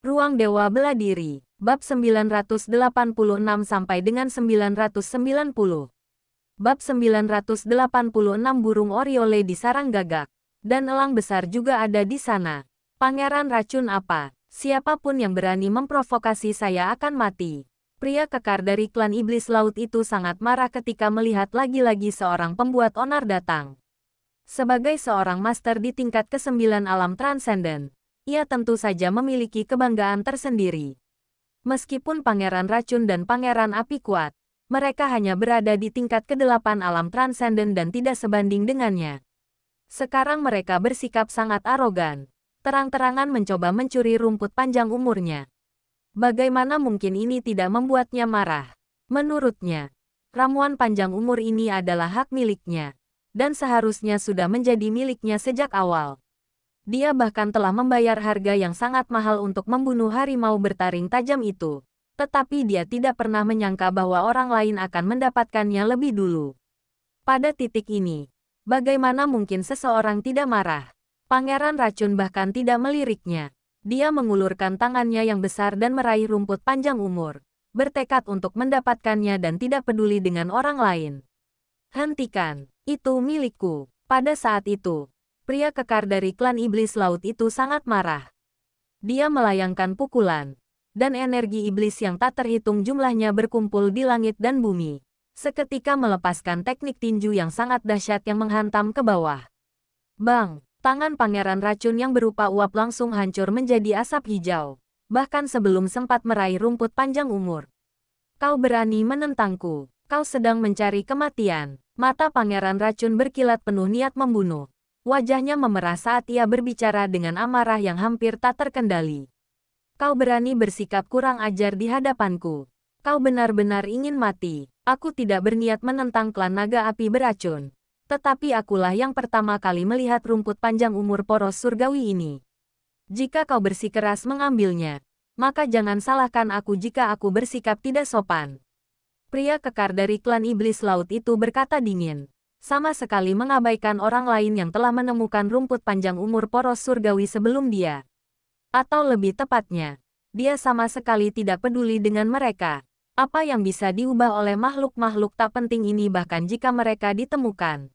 Ruang Dewa Bela Diri, bab 986 sampai dengan 990. Bab 986 burung Oriole di sarang gagak. Dan elang besar juga ada di sana. Pangeran racun apa? Siapapun yang berani memprovokasi saya akan mati. Pria kekar dari klan iblis laut itu sangat marah ketika melihat lagi-lagi seorang pembuat onar datang. Sebagai seorang master di tingkat ke-9 alam transenden, ia tentu saja memiliki kebanggaan tersendiri. Meskipun pangeran racun dan pangeran api kuat, mereka hanya berada di tingkat ke-8 alam transenden dan tidak sebanding dengannya. Sekarang mereka bersikap sangat arogan, terang-terangan mencoba mencuri rumput panjang umurnya. Bagaimana mungkin ini tidak membuatnya marah? Menurutnya, ramuan panjang umur ini adalah hak miliknya, dan seharusnya sudah menjadi miliknya sejak awal. Dia bahkan telah membayar harga yang sangat mahal untuk membunuh harimau bertaring tajam itu. Tetapi dia tidak pernah menyangka bahwa orang lain akan mendapatkannya lebih dulu. Pada titik ini, bagaimana mungkin seseorang tidak marah? Pangeran racun bahkan tidak meliriknya. Dia mengulurkan tangannya yang besar dan meraih rumput panjang umur, bertekad untuk mendapatkannya dan tidak peduli dengan orang lain. Hentikan, itu milikku. Pada saat itu, pria kekar dari klan iblis laut itu sangat marah. Dia melayangkan pukulan, dan energi iblis yang tak terhitung jumlahnya berkumpul di langit dan bumi. Seketika melepaskan teknik tinju yang sangat dahsyat yang menghantam ke bawah. Bang! Tangan pangeran racun yang berupa uap langsung hancur menjadi asap hijau. Bahkan sebelum sempat meraih rumput panjang umur. Kau berani menentangku. Kau sedang mencari kematian. Mata pangeran racun berkilat penuh niat membunuh. Wajahnya memerah saat ia berbicara dengan amarah yang hampir tak terkendali. Kau berani bersikap kurang ajar di hadapanku. Kau benar-benar ingin mati. Aku tidak berniat menentang klan naga api beracun. Tetapi akulah yang pertama kali melihat rumput panjang umur poros surgawi ini. Jika kau bersikeras mengambilnya, maka jangan salahkan aku jika aku bersikap tidak sopan. Pria kekar dari klan iblis laut itu berkata dingin, sama sekali mengabaikan orang lain yang telah menemukan rumput panjang umur poros surgawi sebelum dia. Atau lebih tepatnya, dia sama sekali tidak peduli dengan mereka. Apa yang bisa diubah oleh makhluk-makhluk tak penting ini bahkan jika mereka ditemukan.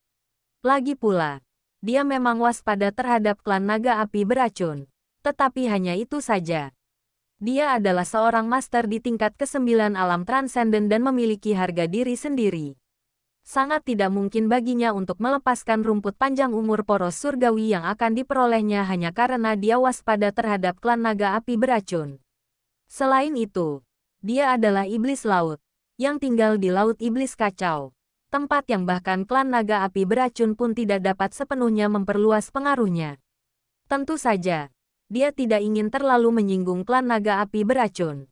Lagi pula, dia memang waspada terhadap klan naga api beracun. Tetapi hanya itu saja. Dia adalah seorang master di tingkat ke-9 alam transenden dan memiliki harga diri sendiri. Sangat tidak mungkin baginya untuk melepaskan rumput panjang umur poros surgawi yang akan diperolehnya hanya karena dia waspada terhadap klan naga api beracun. Selain itu, dia adalah iblis laut, yang tinggal di laut iblis kacau. Tempat yang bahkan klan naga api beracun pun tidak dapat sepenuhnya memperluas pengaruhnya. Tentu saja, dia tidak ingin terlalu menyinggung klan naga api beracun.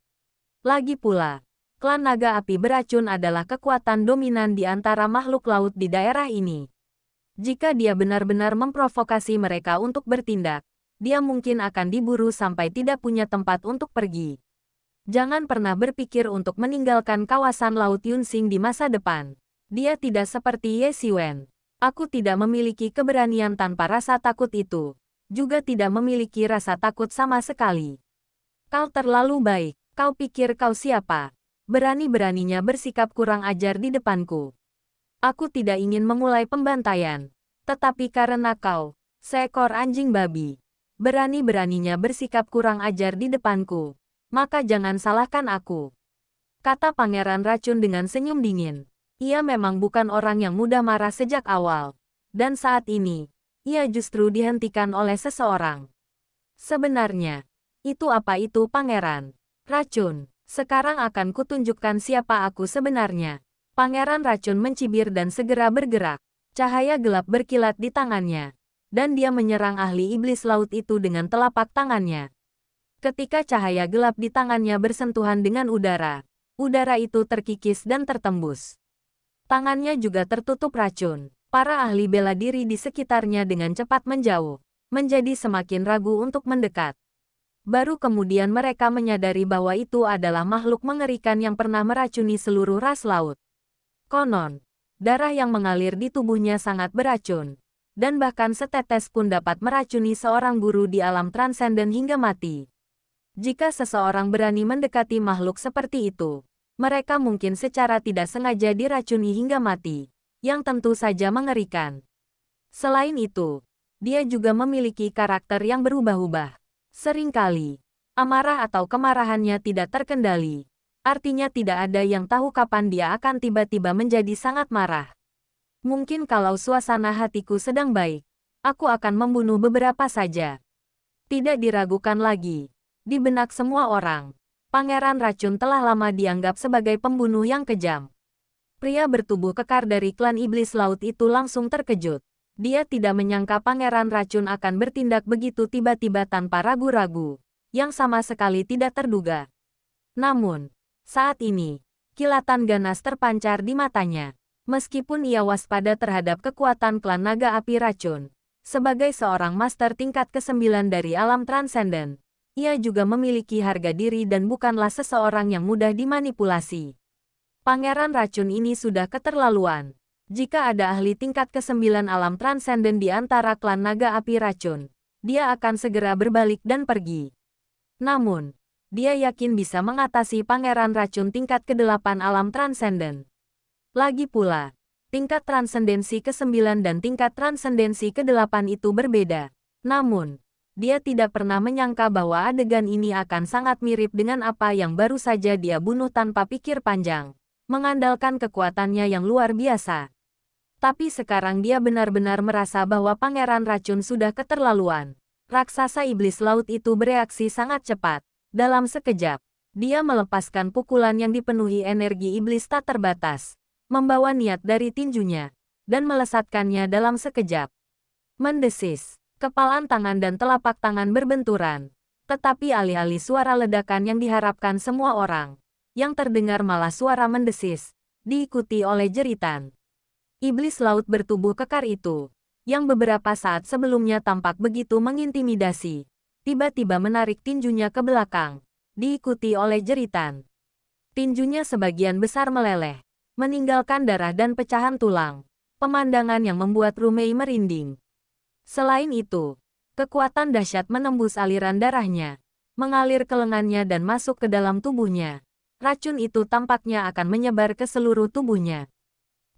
Lagi pula, klan naga api beracun adalah kekuatan dominan di antara makhluk laut di daerah ini. Jika dia benar-benar memprovokasi mereka untuk bertindak, dia mungkin akan diburu sampai tidak punya tempat untuk pergi. Jangan pernah berpikir untuk meninggalkan kawasan Laut Yunsing di masa depan. Dia tidak seperti Ye Xiwen. Aku tidak memiliki keberanian tanpa rasa takut itu. Juga tidak memiliki rasa takut sama sekali. Kau terlalu baik. Kau pikir kau siapa? Berani-beraninya bersikap kurang ajar di depanku. Aku tidak ingin memulai pembantaian. Tetapi karena kau, seekor anjing babi, berani-beraninya bersikap kurang ajar di depanku, maka jangan salahkan aku. Kata pangeran racun dengan senyum dingin. Ia memang bukan orang yang mudah marah sejak awal. Dan saat ini, ia justru dihentikan oleh seseorang. Sebenarnya, itu apa itu pangeran racun? Sekarang akan kutunjukkan siapa aku sebenarnya. Pangeran racun mencibir dan segera bergerak. Cahaya gelap berkilat di tangannya. Dan dia menyerang ahli iblis laut itu dengan telapak tangannya. Ketika cahaya gelap di tangannya bersentuhan dengan udara itu terkikis dan tertembus. Tangannya juga tertutup racun. Para ahli bela diri di sekitarnya dengan cepat menjauh, menjadi semakin ragu untuk mendekat. Baru kemudian mereka menyadari bahwa itu adalah makhluk mengerikan yang pernah meracuni seluruh ras laut. Konon, darah yang mengalir di tubuhnya sangat beracun, dan bahkan setetes pun dapat meracuni seorang guru di alam transenden hingga mati. Jika seseorang berani mendekati makhluk seperti itu, mereka mungkin secara tidak sengaja diracuni hingga mati, yang tentu saja mengerikan. Selain itu, dia juga memiliki karakter yang berubah-ubah. Seringkali, amarah atau kemarahannya tidak terkendali. Artinya tidak ada yang tahu kapan dia akan tiba-tiba menjadi sangat marah. Mungkin kalau suasana hatiku sedang baik, aku akan membunuh beberapa saja. Tidak diragukan lagi. Di benak semua orang, Pangeran Racun telah lama dianggap sebagai pembunuh yang kejam. Pria bertubuh kekar dari klan Iblis Laut itu langsung terkejut. Dia tidak menyangka Pangeran Racun akan bertindak begitu tiba-tiba tanpa ragu-ragu, yang sama sekali tidak terduga. Namun, saat ini, kilatan ganas terpancar di matanya. Meskipun ia waspada terhadap kekuatan klan Naga Api Racun, sebagai seorang master tingkat ke-9 dari alam transenden, ia juga memiliki harga diri dan bukanlah seseorang yang mudah dimanipulasi. Pangeran Racun ini sudah keterlaluan. Jika ada ahli tingkat ke-9 alam transenden di antara klan Naga Api Racun, dia akan segera berbalik dan pergi. Namun, dia yakin bisa mengatasi Pangeran Racun tingkat ke-8 alam transenden. Lagi pula, tingkat transendensi ke-9 dan tingkat transendensi ke-8 itu berbeda. Namun, dia tidak pernah menyangka bahwa adegan ini akan sangat mirip dengan apa yang baru saja dia bunuh tanpa pikir panjang, mengandalkan kekuatannya yang luar biasa. Tapi sekarang dia benar-benar merasa bahwa Pangeran Racun sudah keterlaluan. Raksasa Iblis Laut itu bereaksi sangat cepat. Dalam sekejap, dia melepaskan pukulan yang dipenuhi energi iblis tak terbatas, membawa niat dari tinjunya, dan melesatkannya dalam sekejap. Mendesis. Kepalan tangan dan telapak tangan berbenturan. Tetapi alih-alih suara ledakan yang diharapkan semua orang, yang terdengar malah suara mendesis, diikuti oleh jeritan. Iblis laut bertubuh kekar itu, yang beberapa saat sebelumnya tampak begitu mengintimidasi, tiba-tiba menarik tinjunya ke belakang, diikuti oleh jeritan. Tinjunya sebagian besar meleleh, meninggalkan darah dan pecahan tulang, pemandangan yang membuat Rumei merinding. Selain itu, kekuatan dahsyat menembus aliran darahnya, mengalir ke lengannya dan masuk ke dalam tubuhnya. Racun itu tampaknya akan menyebar ke seluruh tubuhnya.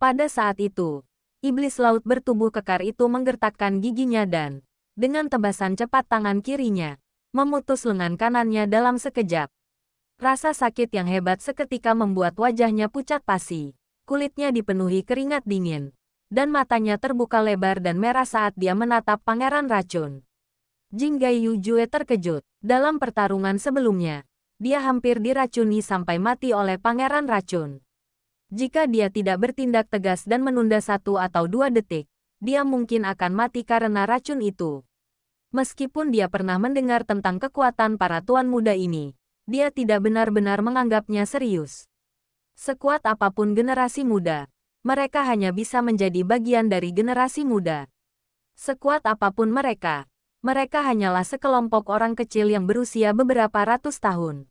Pada saat itu, iblis laut bertubuh kekar itu menggertakkan giginya dan, dengan tebasan cepat tangan kirinya, memutus lengan kanannya dalam sekejap. Rasa sakit yang hebat seketika membuat wajahnya pucat pasi, kulitnya dipenuhi keringat dingin, dan matanya terbuka lebar dan merah saat dia menatap Pangeran Racun. Jinggai Yujue terkejut. Dalam pertarungan sebelumnya, dia hampir diracuni sampai mati oleh Pangeran Racun. Jika dia tidak bertindak tegas dan menunda 1 atau 2 detik, dia mungkin akan mati karena racun itu. Meskipun dia pernah mendengar tentang kekuatan para tuan muda ini, dia tidak benar-benar menganggapnya serius. Sekuat apapun generasi muda, mereka hanya bisa menjadi bagian dari generasi muda. Sekuat apapun mereka hanyalah sekelompok orang kecil yang berusia beberapa ratus tahun.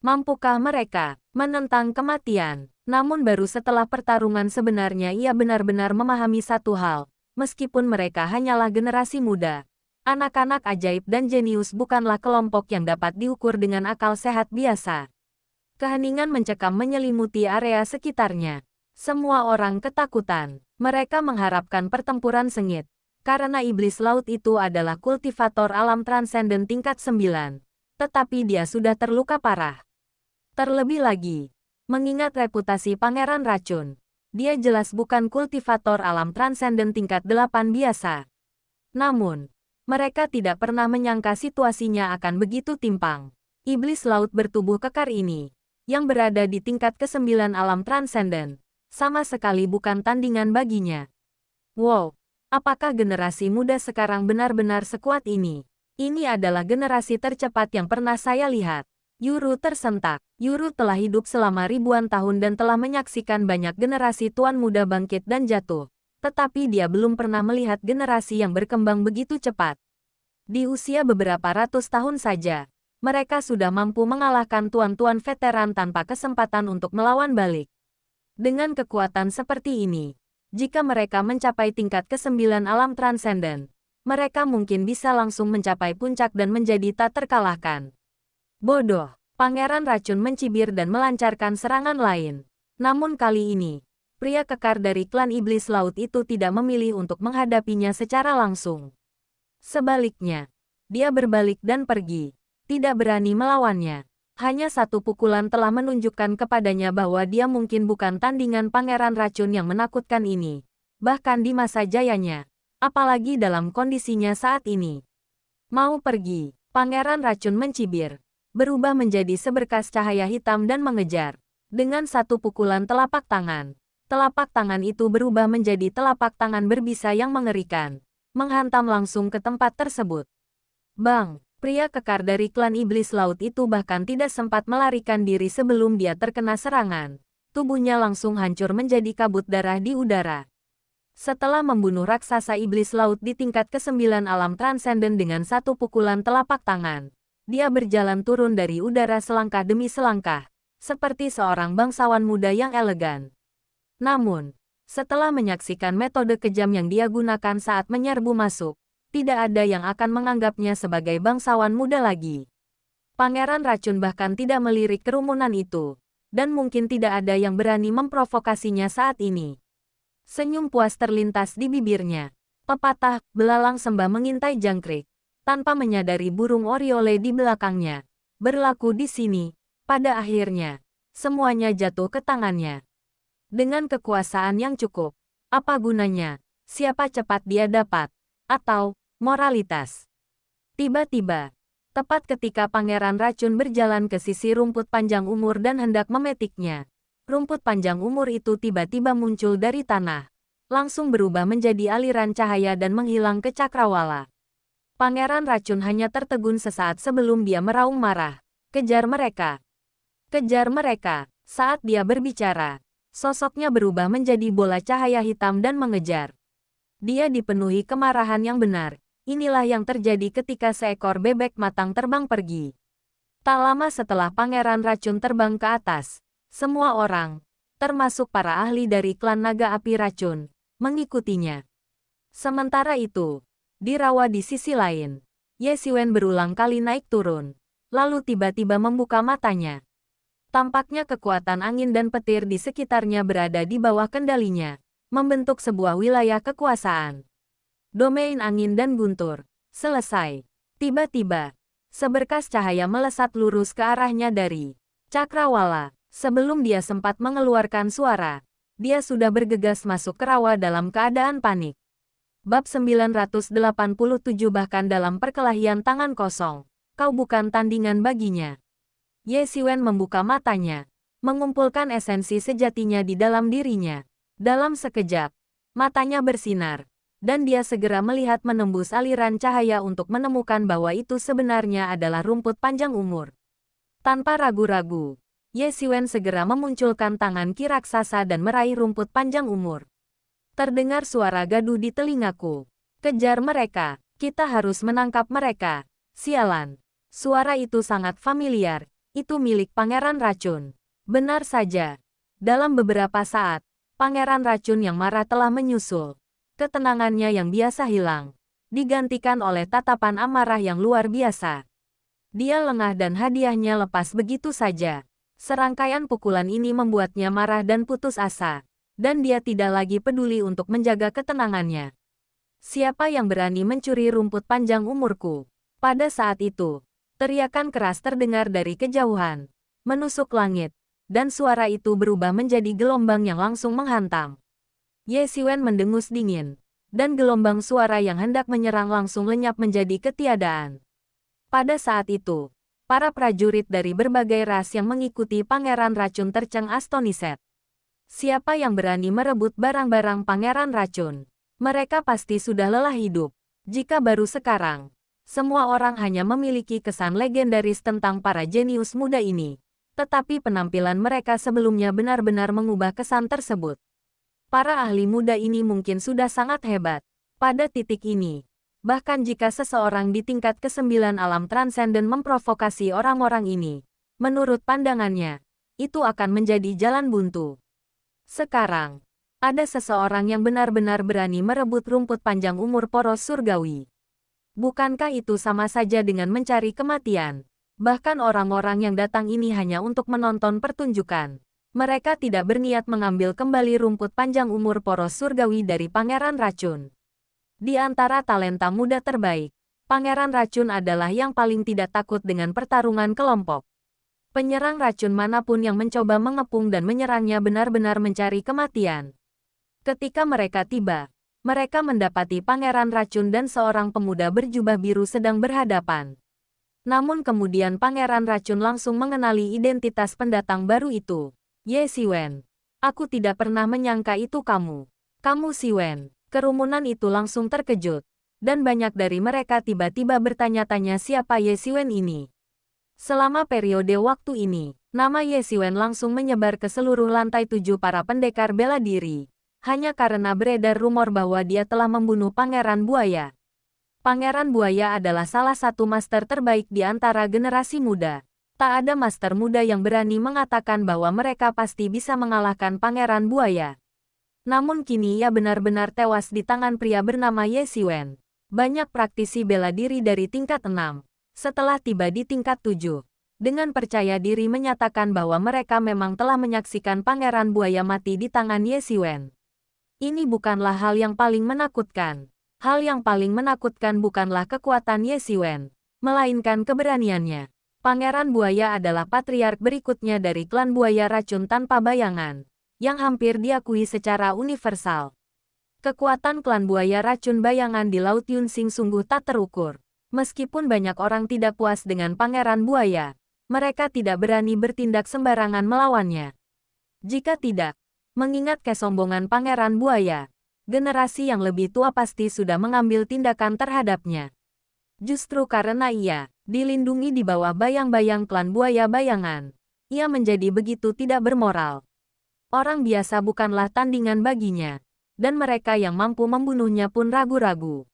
Mampukah mereka menentang kematian? Namun baru setelah pertarungan sebenarnya ia benar-benar memahami satu hal, meskipun mereka hanyalah generasi muda. Anak-anak ajaib dan jenius bukanlah kelompok yang dapat diukur dengan akal sehat biasa. Keheningan mencekam menyelimuti area sekitarnya. Semua orang ketakutan. Mereka mengharapkan pertempuran sengit. Karena iblis laut itu adalah kultivator alam transenden tingkat 9. Tetapi dia sudah terluka parah. Terlebih lagi, mengingat reputasi Pangeran Racun, dia jelas bukan kultivator alam transenden tingkat 8 biasa. Namun, mereka tidak pernah menyangka situasinya akan begitu timpang. Iblis laut bertubuh kekar ini, yang berada di tingkat ke-9 alam transenden, sama sekali bukan tandingan baginya. Wow, apakah generasi muda sekarang benar-benar sekuat ini? Ini adalah generasi tercepat yang pernah saya lihat. Yuru tersentak. Yuru telah hidup selama ribuan tahun dan telah menyaksikan banyak generasi tuan muda bangkit dan jatuh. Tetapi dia belum pernah melihat generasi yang berkembang begitu cepat. Di usia beberapa ratus tahun saja, mereka sudah mampu mengalahkan tuan-tuan veteran tanpa kesempatan untuk melawan balik. Dengan kekuatan seperti ini, jika mereka mencapai tingkat ke-9 alam transenden, mereka mungkin bisa langsung mencapai puncak dan menjadi tak terkalahkan. Bodoh. Pangeran Racun mencibir dan melancarkan serangan lain. Namun kali ini, pria kekar dari klan Iblis Laut itu tidak memilih untuk menghadapinya secara langsung. Sebaliknya, dia berbalik dan pergi, tidak berani melawannya. Hanya satu pukulan telah menunjukkan kepadanya bahwa dia mungkin bukan tandingan Pangeran Racun yang menakutkan ini, bahkan di masa jayanya, apalagi dalam kondisinya saat ini. Mau pergi, Pangeran Racun mencibir, berubah menjadi seberkas cahaya hitam dan mengejar. Dengan satu pukulan telapak tangan itu berubah menjadi telapak tangan berbisa yang mengerikan, menghantam langsung ke tempat tersebut. Bang! Pria kekar dari klan Iblis Laut itu bahkan tidak sempat melarikan diri sebelum dia terkena serangan. Tubuhnya langsung hancur menjadi kabut darah di udara. Setelah membunuh raksasa Iblis Laut di tingkat ke-9 alam transenden dengan satu pukulan telapak tangan, dia berjalan turun dari udara selangkah demi selangkah, seperti seorang bangsawan muda yang elegan. Namun, setelah menyaksikan metode kejam yang dia gunakan saat menyerbu masuk, tidak ada yang akan menganggapnya sebagai bangsawan muda lagi. Pangeran Racun bahkan tidak melirik kerumunan itu, dan mungkin tidak ada yang berani memprovokasinya saat ini. Senyum puas terlintas di bibirnya. Pepatah, belalang sembah mengintai jangkrik, tanpa menyadari burung oriole di belakangnya. Berlaku di sini, pada akhirnya, semuanya jatuh ke tangannya. Dengan kekuasaan yang cukup, apa gunanya, siapa cepat dia dapat, atau moralitas. Tiba-tiba, tepat ketika Pangeran Racun berjalan ke sisi rumput panjang umur dan hendak memetiknya, rumput panjang umur itu tiba-tiba muncul dari tanah, langsung berubah menjadi aliran cahaya dan menghilang ke cakrawala. Pangeran Racun hanya tertegun sesaat sebelum dia meraung marah. Kejar mereka! Kejar mereka! Saat dia berbicara, sosoknya berubah menjadi bola cahaya hitam dan mengejar. Dia dipenuhi kemarahan yang benar. Inilah yang terjadi ketika seekor bebek matang terbang pergi. Tak lama setelah Pangeran Racun terbang ke atas, semua orang, termasuk para ahli dari klan Naga Api Racun, mengikutinya. Sementara itu, di rawa di sisi lain, Ye Xiwen berulang kali naik turun, lalu tiba-tiba membuka matanya. Tampaknya kekuatan angin dan petir di sekitarnya berada di bawah kendalinya, membentuk sebuah wilayah kekuasaan. Domain angin dan guntur. Selesai. Tiba-tiba, seberkas cahaya melesat lurus ke arahnya dari cakrawala. Sebelum dia sempat mengeluarkan suara, dia sudah bergegas masuk ke rawa dalam keadaan panik. Bab 987 bahkan dalam perkelahian tangan kosong, kau bukan tandingan baginya. Ye Xiwen membuka matanya, mengumpulkan esensi sejatinya di dalam dirinya. Dalam sekejap, matanya bersinar. Dan dia segera melihat menembus aliran cahaya untuk menemukan bahwa itu sebenarnya adalah rumput panjang umur. Tanpa ragu-ragu, Ye Xiwen segera memunculkan tangan ki raksasa dan meraih rumput panjang umur. Terdengar suara gaduh di telingaku. Kejar mereka, kita harus menangkap mereka. Sialan. Suara itu sangat familiar, itu milik Pangeran Racun. Benar saja. Dalam beberapa saat, Pangeran Racun yang marah telah menyusul. Ketenangannya yang biasa hilang, digantikan oleh tatapan amarah yang luar biasa. Dia lengah dan hadiahnya lepas begitu saja. Serangkaian pukulan ini membuatnya marah dan putus asa, dan dia tidak lagi peduli untuk menjaga ketenangannya. Siapa yang berani mencuri rumput panjang umurku? Pada saat itu, teriakan keras terdengar dari kejauhan, menusuk langit, dan suara itu berubah menjadi gelombang yang langsung menghantam. Ye Xiwen mendengus dingin, dan gelombang suara yang hendak menyerang langsung lenyap menjadi ketiadaan. Pada saat itu, para prajurit dari berbagai ras yang mengikuti Pangeran Racun terceng astoniset. Siapa yang berani merebut barang-barang Pangeran Racun? Mereka pasti sudah lelah hidup. Jika baru sekarang, semua orang hanya memiliki kesan legendaris tentang para jenius muda ini. Tetapi penampilan mereka sebelumnya benar-benar mengubah kesan tersebut. Para ahli muda ini mungkin sudah sangat hebat. Pada titik ini, bahkan jika seseorang di tingkat ke-9 alam transenden memprovokasi orang-orang ini, menurut pandangannya, itu akan menjadi jalan buntu. Sekarang, ada seseorang yang benar-benar berani merebut rumput panjang umur poros surgawi. Bukankah itu sama saja dengan mencari kematian? Bahkan orang-orang yang datang ini hanya untuk menonton pertunjukan. Mereka tidak berniat mengambil kembali rumput panjang umur poros surgawi dari Pangeran Racun. Di antara talenta muda terbaik, Pangeran Racun adalah yang paling tidak takut dengan pertarungan kelompok. Penyerang racun manapun yang mencoba mengepung dan menyerangnya benar-benar mencari kematian. Ketika mereka tiba, mereka mendapati Pangeran Racun dan seorang pemuda berjubah biru sedang berhadapan. Namun kemudian Pangeran Racun langsung mengenali identitas pendatang baru itu. Ye Siwen. Aku tidak pernah menyangka itu kamu. Kamu Siwen. Kerumunan itu langsung terkejut. Dan banyak dari mereka tiba-tiba bertanya-tanya siapa Ye Siwen ini. Selama periode waktu ini, nama Ye Siwen langsung menyebar ke seluruh lantai 7 para pendekar bela diri. Hanya karena beredar rumor bahwa dia telah membunuh Pangeran Buaya. Pangeran Buaya adalah salah satu master terbaik di antara generasi muda. Tak ada master muda yang berani mengatakan bahwa mereka pasti bisa mengalahkan Pangeran Buaya. Namun kini ia benar-benar tewas di tangan pria bernama Ye Siwen. Banyak praktisi bela diri dari tingkat 6, setelah tiba di tingkat 7, dengan percaya diri menyatakan bahwa mereka memang telah menyaksikan Pangeran Buaya mati di tangan Ye Siwen. Ini bukanlah hal yang paling menakutkan. Hal yang paling menakutkan bukanlah kekuatan Ye Siwen, melainkan keberaniannya. Pangeran Buaya adalah patriark berikutnya dari klan Buaya Racun Tanpa Bayangan, yang hampir diakui secara universal. Kekuatan klan Buaya Racun Bayangan di Laut Yunsing sungguh tak terukur. Meskipun banyak orang tidak puas dengan Pangeran Buaya, mereka tidak berani bertindak sembarangan melawannya. Jika tidak, mengingat kesombongan Pangeran Buaya, generasi yang lebih tua pasti sudah mengambil tindakan terhadapnya. Justru karena ia dilindungi di bawah bayang-bayang klan Buaya Bayangan, ia menjadi begitu tidak bermoral. Orang biasa bukanlah tandingan baginya, dan mereka yang mampu membunuhnya pun ragu-ragu.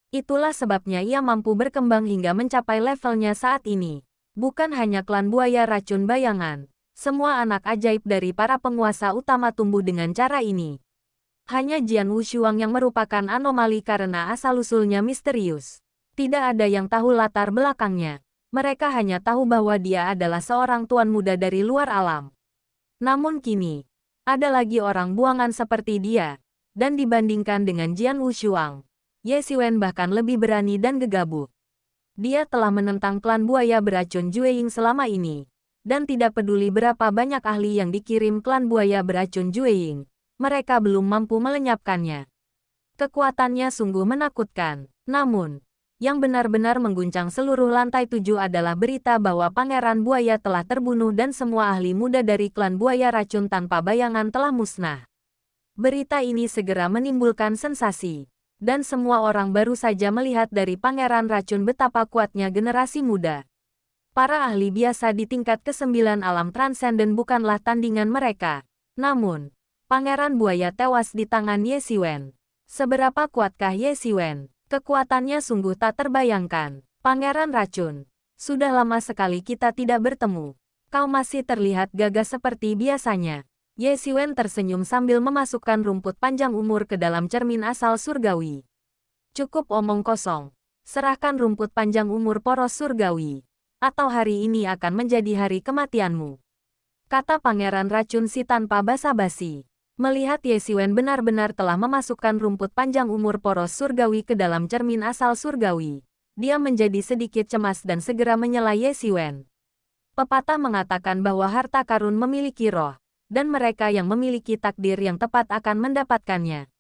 Itulah sebabnya ia mampu berkembang hingga mencapai levelnya saat ini. Bukan hanya klan Buaya Racun Bayangan, semua anak ajaib dari para penguasa utama tumbuh dengan cara ini. Hanya Jian Wushuang yang merupakan anomali karena asal-usulnya misterius. Tidak ada yang tahu latar belakangnya. Mereka hanya tahu bahwa dia adalah seorang tuan muda dari luar alam. Namun kini, ada lagi orang buangan seperti dia. Dan dibandingkan dengan Jian Wushuang, Ye Siwen bahkan lebih berani dan gegabah. Dia telah menentang klan Buaya Beracun Jueying selama ini. Dan tidak peduli berapa banyak ahli yang dikirim klan Buaya Beracun Jueying, mereka belum mampu melenyapkannya. Kekuatannya sungguh menakutkan. Namun, yang benar-benar mengguncang seluruh lantai 7 adalah berita bahwa Pangeran Buaya telah terbunuh dan semua ahli muda dari klan Buaya Racun Tanpa Bayangan telah musnah. Berita ini segera menimbulkan sensasi, dan semua orang baru saja melihat dari Pangeran Racun betapa kuatnya generasi muda. Para ahli biasa di tingkat ke-9 alam transenden bukanlah tandingan mereka. Namun, Pangeran Buaya tewas di tangan Ye Siwen. Seberapa kuatkah Ye Siwen? Kekuatannya sungguh tak terbayangkan. Pangeran Racun, sudah lama sekali kita tidak bertemu. Kau masih terlihat gagah seperti biasanya. Ye Siwen tersenyum sambil memasukkan rumput panjang umur ke dalam cermin asal surgawi. Cukup omong kosong. Serahkan rumput panjang umur poros surgawi. Atau hari ini akan menjadi hari kematianmu. Kata Pangeran Racun si tanpa basa-basi. Melihat Ye Siwen benar-benar telah memasukkan rumput panjang umur poros surgawi ke dalam cermin asal surgawi, dia menjadi sedikit cemas dan segera menyela Ye Siwen. Pepatah mengatakan bahwa harta karun memiliki roh, dan mereka yang memiliki takdir yang tepat akan mendapatkannya.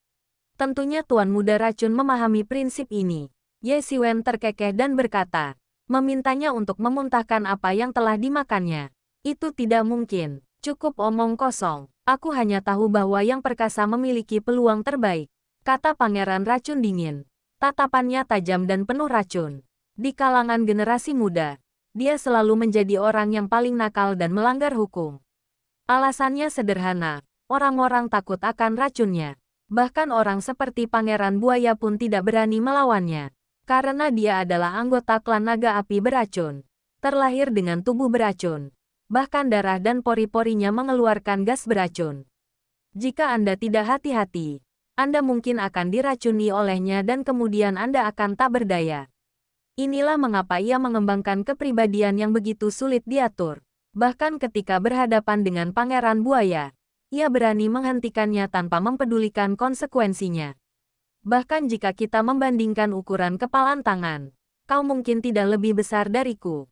Tentunya Tuan Muda Racun memahami prinsip ini. Ye Siwen terkekeh dan berkata, memintanya untuk memuntahkan apa yang telah dimakannya. Itu tidak mungkin, cukup omong kosong. Aku hanya tahu bahwa yang perkasa memiliki peluang terbaik, kata Pangeran Racun dingin. Tatapannya tajam dan penuh racun. Di kalangan generasi muda, dia selalu menjadi orang yang paling nakal dan melanggar hukum. Alasannya sederhana, orang-orang takut akan racunnya. Bahkan orang seperti Pangeran Buaya pun tidak berani melawannya. Karena dia adalah anggota klan naga api beracun. Terlahir dengan tubuh beracun. Bahkan darah dan pori-porinya mengeluarkan gas beracun. Jika Anda tidak hati-hati, Anda mungkin akan diracuni olehnya dan kemudian Anda akan tak berdaya. Inilah mengapa ia mengembangkan kepribadian yang begitu sulit diatur. Bahkan ketika berhadapan dengan Pangeran Buaya, ia berani menghentikannya tanpa mempedulikan konsekuensinya. Bahkan jika kita membandingkan ukuran kepalan tangan, kau mungkin tidak lebih besar dariku.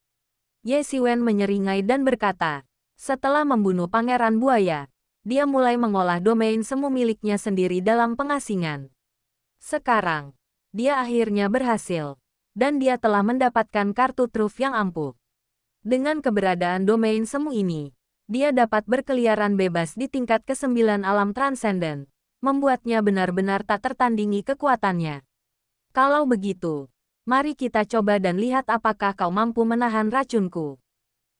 Ye Xiwen menyeringai dan berkata, setelah membunuh Pangeran Buaya, dia mulai mengolah domain semu miliknya sendiri dalam pengasingan. Sekarang, dia akhirnya berhasil, dan dia telah mendapatkan kartu truf yang ampuh. Dengan keberadaan domain semu ini, dia dapat berkeliaran bebas di tingkat ke-9 alam transenden, membuatnya benar-benar tak tertandingi kekuatannya. Kalau begitu, mari kita coba dan lihat apakah kau mampu menahan racunku.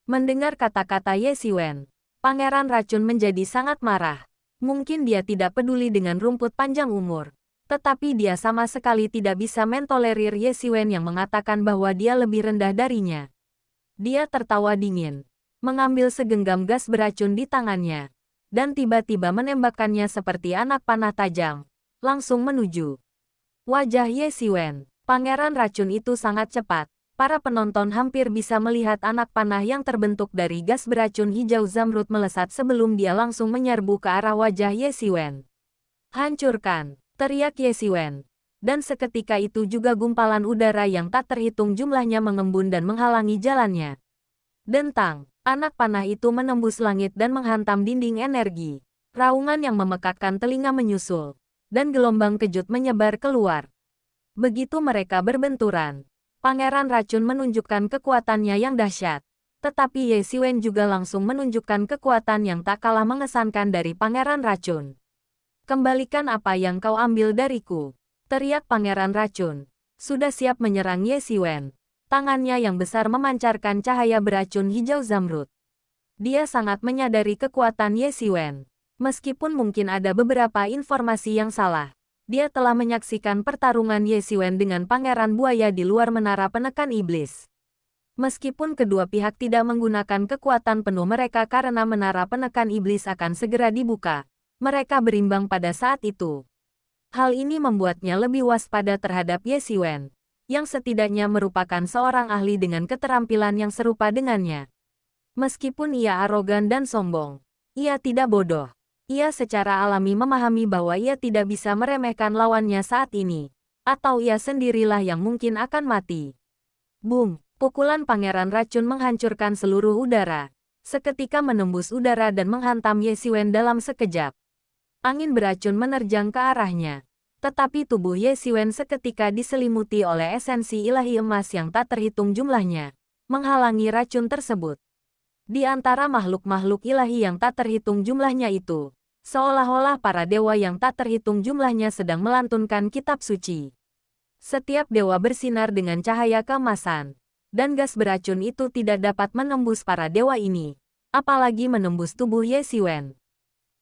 Mendengar kata-kata Ye Xiwen, Pangeran Racun menjadi sangat marah. Mungkin dia tidak peduli dengan rumput panjang umur, tetapi dia sama sekali tidak bisa mentolerir Ye Xiwen yang mengatakan bahwa dia lebih rendah darinya. Dia tertawa dingin, mengambil segenggam gas beracun di tangannya, dan tiba-tiba menembakkannya seperti anak panah tajam, langsung menuju wajah Ye Xiwen. Pangeran Racun itu sangat cepat. Para penonton hampir bisa melihat anak panah yang terbentuk dari gas beracun hijau zamrud melesat sebelum dia langsung menyerbu ke arah wajah Ye Xiwen. Hancurkan! Teriak Ye Xiwen. Dan seketika itu juga gumpalan udara yang tak terhitung jumlahnya mengembun dan menghalangi jalannya. Dentang! Anak panah itu menembus langit dan menghantam dinding energi. Raungan yang memekakkan telinga menyusul, dan gelombang kejut menyebar keluar. Begitu mereka berbenturan, Pangeran Racun menunjukkan kekuatannya yang dahsyat. Tetapi Ye Xiwen juga langsung menunjukkan kekuatan yang tak kalah mengesankan dari Pangeran Racun. Kembalikan apa yang kau ambil dariku, teriak Pangeran Racun. Sudah siap menyerang Ye Xiwen. Tangannya yang besar memancarkan cahaya beracun hijau zamrud. Dia sangat menyadari kekuatan Ye Xiwen. Meskipun mungkin ada beberapa informasi yang salah, dia telah menyaksikan pertarungan Ye Xiwen dengan Pangeran Buaya di luar menara penekan iblis. Meskipun kedua pihak tidak menggunakan kekuatan penuh mereka karena menara penekan iblis akan segera dibuka, mereka berimbang pada saat itu. Hal ini membuatnya lebih waspada terhadap Ye Xiwen, yang setidaknya merupakan seorang ahli dengan keterampilan yang serupa dengannya. Meskipun ia arogan dan sombong, ia tidak bodoh. Ia secara alami memahami bahwa ia tidak bisa meremehkan lawannya saat ini, atau ia sendirilah yang mungkin akan mati. Boom! Pukulan Pangeran Racun menghancurkan seluruh udara, seketika menembus udara dan menghantam Ye Xiwen dalam sekejap. Angin beracun menerjang ke arahnya, tetapi tubuh Ye Xiwen seketika diselimuti oleh esensi ilahi emas yang tak terhitung jumlahnya, menghalangi racun tersebut. Di antara makhluk-makhluk ilahi yang tak terhitung jumlahnya itu, seolah-olah para dewa yang tak terhitung jumlahnya sedang melantunkan kitab suci. Setiap dewa bersinar dengan cahaya keemasan, dan gas beracun itu tidak dapat menembus para dewa ini, apalagi menembus tubuh Ye Xiwen.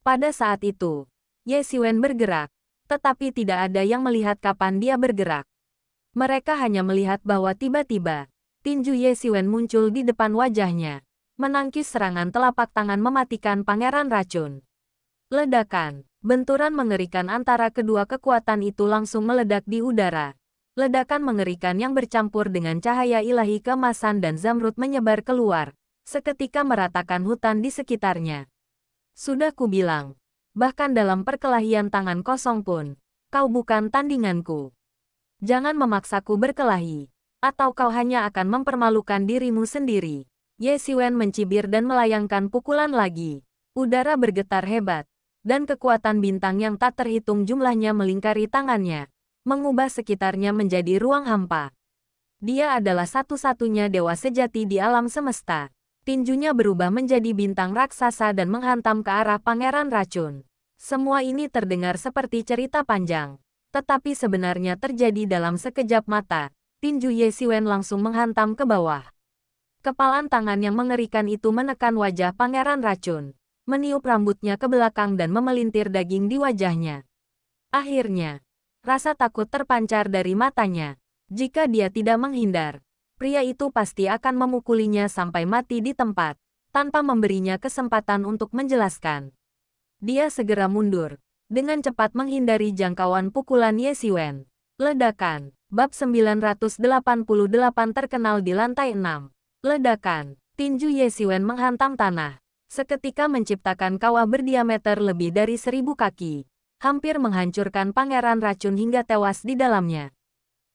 Pada saat itu, Ye Xiwen bergerak, tetapi tidak ada yang melihat kapan dia bergerak. Mereka hanya melihat bahwa tiba-tiba, tinju Ye Xiwen muncul di depan wajahnya, menangkis serangan telapak tangan mematikan Pangeran Racun. Ledakan, benturan mengerikan antara kedua kekuatan itu langsung meledak di udara. Ledakan mengerikan yang bercampur dengan cahaya ilahi keemasan dan zamrud menyebar keluar, seketika meratakan hutan di sekitarnya. Sudah kubilang, bahkan dalam perkelahian tangan kosong pun, kau bukan tandinganku. Jangan memaksaku berkelahi, atau kau hanya akan mempermalukan dirimu sendiri. Ye Xiwen mencibir dan melayangkan pukulan lagi. Udara bergetar hebat, dan kekuatan bintang yang tak terhitung jumlahnya melingkari tangannya, mengubah sekitarnya menjadi ruang hampa. Dia adalah satu-satunya dewa sejati di alam semesta. Tinjunya berubah menjadi bintang raksasa dan menghantam ke arah Pangeran Racun. Semua ini terdengar seperti cerita panjang, tetapi sebenarnya terjadi dalam sekejap mata. Tinju Ye Xiwen langsung menghantam ke bawah. Kepalan tangan yang mengerikan itu menekan wajah Pangeran Racun, meniup rambutnya ke belakang dan memelintir daging di wajahnya. Akhirnya, rasa takut terpancar dari matanya. Jika dia tidak menghindar, pria itu pasti akan memukulinya sampai mati di tempat, tanpa memberinya kesempatan untuk menjelaskan. Dia segera mundur, dengan cepat menghindari jangkauan pukulan Ye Xiwen. Ledakan, Bab 988 terkenal di lantai 6. Ledakan. Tinju Ye Xiwen menghantam tanah. Seketika menciptakan kawah berdiameter lebih dari 1000 kaki. Hampir menghancurkan pangeran racun hingga tewas di dalamnya.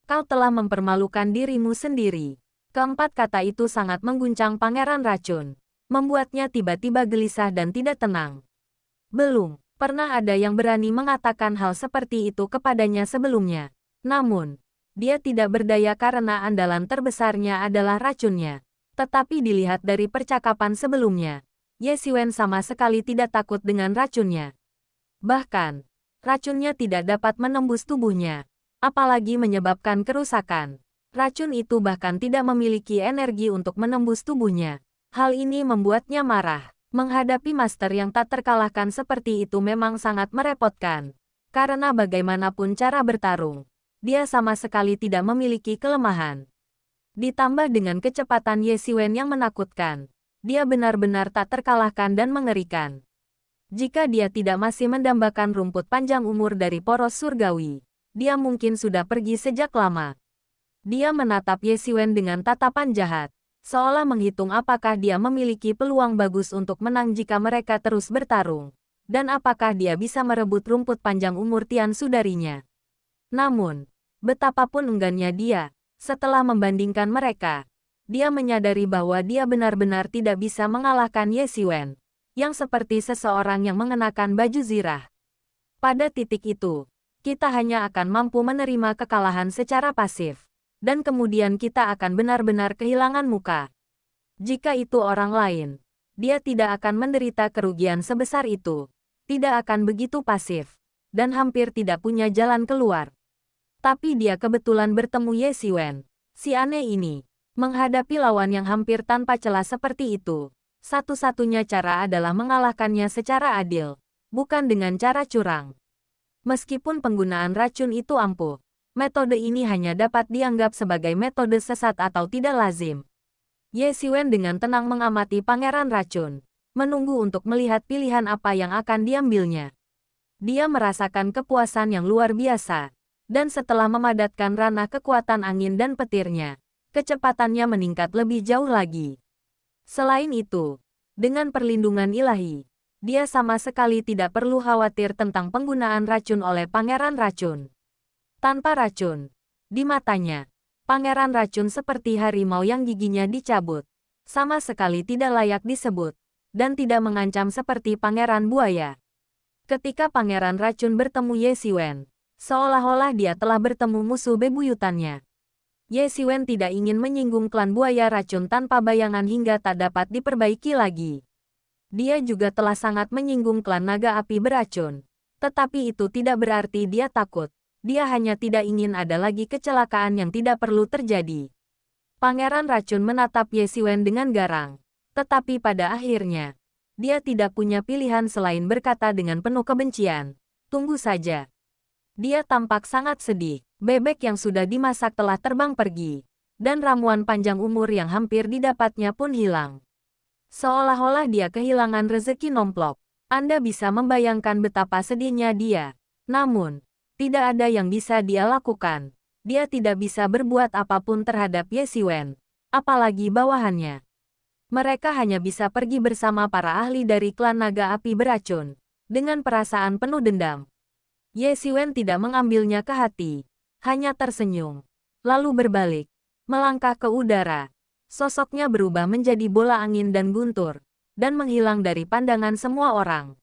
Kau telah mempermalukan dirimu sendiri. Keempat kata itu sangat mengguncang pangeran racun. Membuatnya tiba-tiba gelisah dan tidak tenang. Belum pernah ada yang berani mengatakan hal seperti itu kepadanya sebelumnya. Namun, dia tidak berdaya karena andalan terbesarnya adalah racunnya. Tetapi dilihat dari percakapan sebelumnya, Ye Xiwen sama sekali tidak takut dengan racunnya. Bahkan, racunnya tidak dapat menembus tubuhnya, apalagi menyebabkan kerusakan. Racun itu bahkan tidak memiliki energi untuk menembus tubuhnya. Hal ini membuatnya marah. Menghadapi master yang tak terkalahkan seperti itu memang sangat merepotkan. Karena bagaimanapun cara bertarung, dia sama sekali tidak memiliki kelemahan. Ditambah dengan kecepatan Ye Xiwen yang menakutkan, dia benar-benar tak terkalahkan dan mengerikan. Jika dia tidak masih mendambakan rumput panjang umur dari poros surgawi, dia mungkin sudah pergi sejak lama. Dia menatap Ye Xiwen dengan tatapan jahat, seolah menghitung apakah dia memiliki peluang bagus untuk menang jika mereka terus bertarung, dan apakah dia bisa merebut rumput panjang umur Tian Sudarinya. Namun, betapapun enggannya dia, setelah membandingkan mereka, dia menyadari bahwa dia benar-benar tidak bisa mengalahkan Ye Xiwen, yang seperti seseorang yang mengenakan baju zirah. Pada titik itu, kita hanya akan mampu menerima kekalahan secara pasif. Dan kemudian kita akan benar-benar kehilangan muka. Jika itu orang lain, dia tidak akan menderita kerugian sebesar itu, tidak akan begitu pasif, dan hampir tidak punya jalan keluar. Tapi dia kebetulan bertemu Ye Xiwen, si aneh ini. Menghadapi lawan yang hampir tanpa celah seperti itu, satu-satunya cara adalah mengalahkannya secara adil, bukan dengan cara curang. Meskipun penggunaan racun itu ampuh, metode ini hanya dapat dianggap sebagai metode sesat atau tidak lazim. Ye Xiwen dengan tenang mengamati pangeran racun, menunggu untuk melihat pilihan apa yang akan diambilnya. Dia merasakan kepuasan yang luar biasa, dan setelah memadatkan ranah kekuatan angin dan petirnya, kecepatannya meningkat lebih jauh lagi. Selain itu, dengan perlindungan ilahi, dia sama sekali tidak perlu khawatir tentang penggunaan racun oleh pangeran racun. Tanpa racun, di matanya, pangeran racun seperti harimau yang giginya dicabut, sama sekali tidak layak disebut, dan tidak mengancam seperti pangeran buaya. Ketika pangeran racun bertemu Ye Xiwen, seolah-olah dia telah bertemu musuh bebuyutannya. Ye Xiwen tidak ingin menyinggung klan buaya racun tanpa bayangan hingga tak dapat diperbaiki lagi. Dia juga telah sangat menyinggung klan naga api beracun, tetapi itu tidak berarti dia takut. Dia hanya tidak ingin ada lagi kecelakaan yang tidak perlu terjadi. Pangeran racun menatap Ye Xiwen dengan garang. Tetapi pada akhirnya, dia tidak punya pilihan selain berkata dengan penuh kebencian, "Tunggu saja." Dia tampak sangat sedih. Bebek yang sudah dimasak telah terbang pergi, dan ramuan panjang umur yang hampir didapatnya pun hilang. Seolah-olah dia kehilangan rezeki nomplok. Anda bisa membayangkan betapa sedihnya dia. Namun, tidak ada yang bisa dia lakukan. Dia tidak bisa berbuat apapun terhadap Ye Xiwen, apalagi bawahannya. Mereka hanya bisa pergi bersama para ahli dari klan naga api beracun, dengan perasaan penuh dendam. Ye Xiwen tidak mengambilnya ke hati, hanya tersenyum, lalu berbalik, melangkah ke udara. Sosoknya berubah menjadi bola angin dan guntur, dan menghilang dari pandangan semua orang.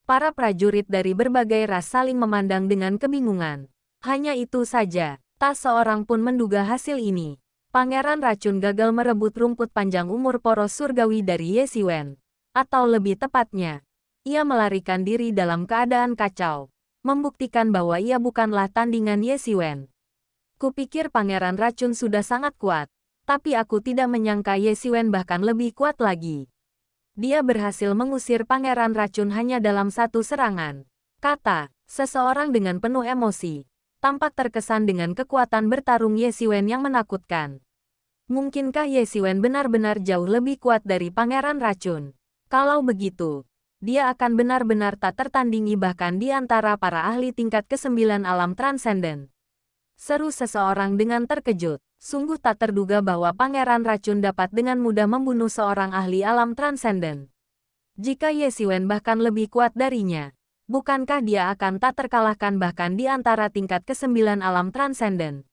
Para prajurit dari berbagai ras saling memandang dengan kebingungan. Hanya itu saja, tak seorang pun menduga hasil ini. Pangeran racun gagal merebut rumput panjang umur poros surgawi dari Ye Xiwen. Atau lebih tepatnya, ia melarikan diri dalam keadaan kacau, membuktikan bahwa ia bukanlah tandingan Ye Xiwen. Kupikir pangeran racun sudah sangat kuat, tapi aku tidak menyangka Ye Xiwen bahkan lebih kuat lagi. Dia berhasil mengusir pangeran racun hanya dalam satu serangan, kata seseorang dengan penuh emosi. Tampak terkesan dengan kekuatan bertarung Ye Xiwen yang menakutkan. Mungkinkah Ye Xiwen benar-benar jauh lebih kuat dari pangeran racun? Kalau begitu, dia akan benar-benar tak tertandingi bahkan di antara para ahli tingkat ke-9 alam transenden. Seru seseorang dengan terkejut. Sungguh tak terduga bahwa Pangeran Racun dapat dengan mudah membunuh seorang ahli alam transenden. Jika Ye Xiwen bahkan lebih kuat darinya, bukankah dia akan tak terkalahkan bahkan di antara tingkat ke-9 alam transenden?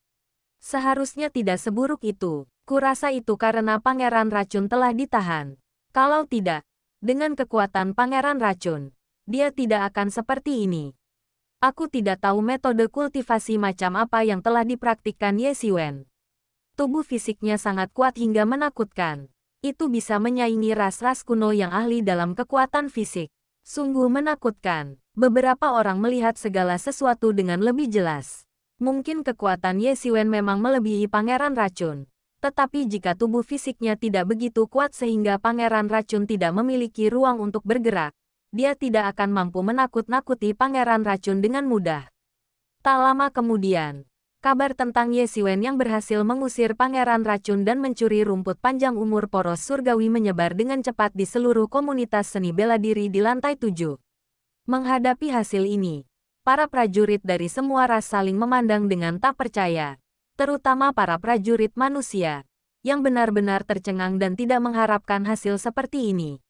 Seharusnya tidak seburuk itu. Kurasa itu karena Pangeran Racun telah ditahan. Kalau tidak, dengan kekuatan Pangeran Racun, dia tidak akan seperti ini. Aku tidak tahu metode kultivasi macam apa yang telah dipraktikkan Ye Xiwen. Tubuh fisiknya sangat kuat hingga menakutkan. Itu bisa menyaingi ras-ras kuno yang ahli dalam kekuatan fisik. Sungguh menakutkan. Beberapa orang melihat segala sesuatu dengan lebih jelas. Mungkin kekuatan Ye Xiwen memang melebihi Pangeran Racun. Tetapi jika tubuh fisiknya tidak begitu kuat sehingga Pangeran Racun tidak memiliki ruang untuk bergerak, dia tidak akan mampu menakut-nakuti Pangeran Racun dengan mudah. Tak lama kemudian, kabar tentang Ye Xiwen yang berhasil mengusir Pangeran Racun dan mencuri rumput panjang umur poros surgawi menyebar dengan cepat di seluruh komunitas seni bela diri di lantai 7. Menghadapi hasil ini, para prajurit dari semua ras saling memandang dengan tak percaya, terutama para prajurit manusia, yang benar-benar tercengang dan tidak mengharapkan hasil seperti ini.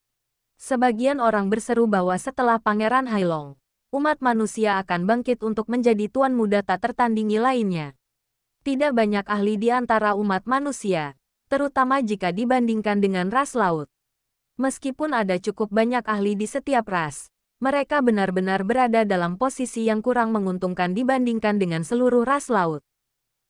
Sebagian orang berseru bahwa setelah Pangeran Hailong, umat manusia akan bangkit untuk menjadi tuan muda tak tertandingi lainnya. Tidak banyak ahli di antara umat manusia, terutama jika dibandingkan dengan ras laut. Meskipun ada cukup banyak ahli di setiap ras, mereka benar-benar berada dalam posisi yang kurang menguntungkan dibandingkan dengan seluruh ras laut.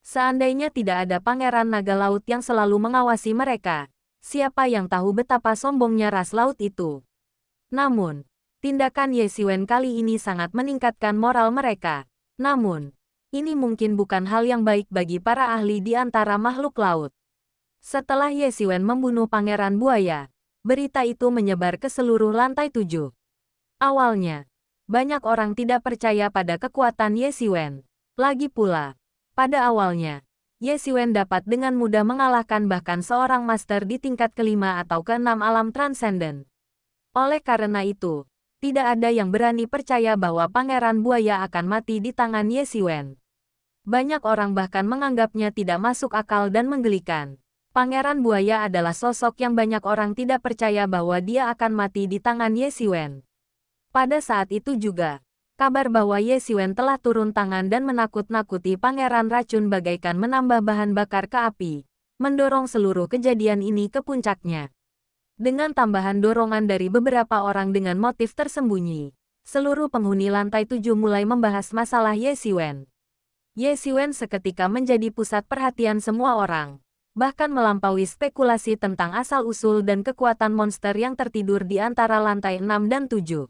Seandainya tidak ada Pangeran Naga Laut yang selalu mengawasi mereka, siapa yang tahu betapa sombongnya ras laut itu. Namun, tindakan Ye Xiwen kali ini sangat meningkatkan moral mereka. Namun, ini mungkin bukan hal yang baik bagi para ahli di antara makhluk laut. Setelah Ye Xiwen membunuh Pangeran Buaya, berita itu menyebar ke seluruh lantai 7. Awalnya, banyak orang tidak percaya pada kekuatan Ye Xiwen. Lagi pula, pada awalnya, Ye Xiwen dapat dengan mudah mengalahkan bahkan seorang master di tingkat ke-5 atau ke-6 alam transenden. Oleh karena itu, tidak ada yang berani percaya bahwa Pangeran Buaya akan mati di tangan Ye Xiwen. Banyak orang bahkan menganggapnya tidak masuk akal dan menggelikan. Pangeran Buaya adalah sosok yang banyak orang tidak percaya bahwa dia akan mati di tangan Ye Xiwen. Pada saat itu juga, kabar bahwa Ye Xiwen telah turun tangan dan menakut-nakuti Pangeran Racun bagaikan menambah bahan bakar ke api, mendorong seluruh kejadian ini ke puncaknya. Dengan tambahan dorongan dari beberapa orang dengan motif tersembunyi, seluruh penghuni lantai 7 mulai membahas masalah Ye Xiwen. Ye Xiwen seketika menjadi pusat perhatian semua orang, bahkan melampaui spekulasi tentang asal-usul dan kekuatan monster yang tertidur di antara lantai 6 dan 7.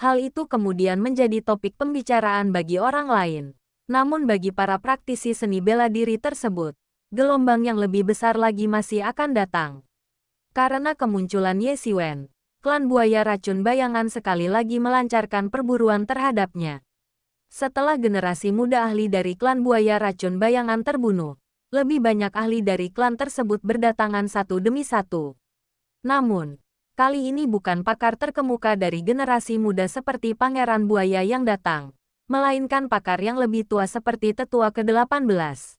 Hal itu kemudian menjadi topik pembicaraan bagi orang lain. Namun bagi para praktisi seni bela diri tersebut, gelombang yang lebih besar lagi masih akan datang. Karena kemunculan Ye Xiwen, klan buaya racun bayangan sekali lagi melancarkan perburuan terhadapnya. Setelah generasi muda ahli dari klan buaya racun bayangan terbunuh, lebih banyak ahli dari klan tersebut berdatangan satu demi satu. Namun, kali ini bukan pakar terkemuka dari generasi muda seperti Pangeran Buaya yang datang, melainkan pakar yang lebih tua seperti Tetua ke-18.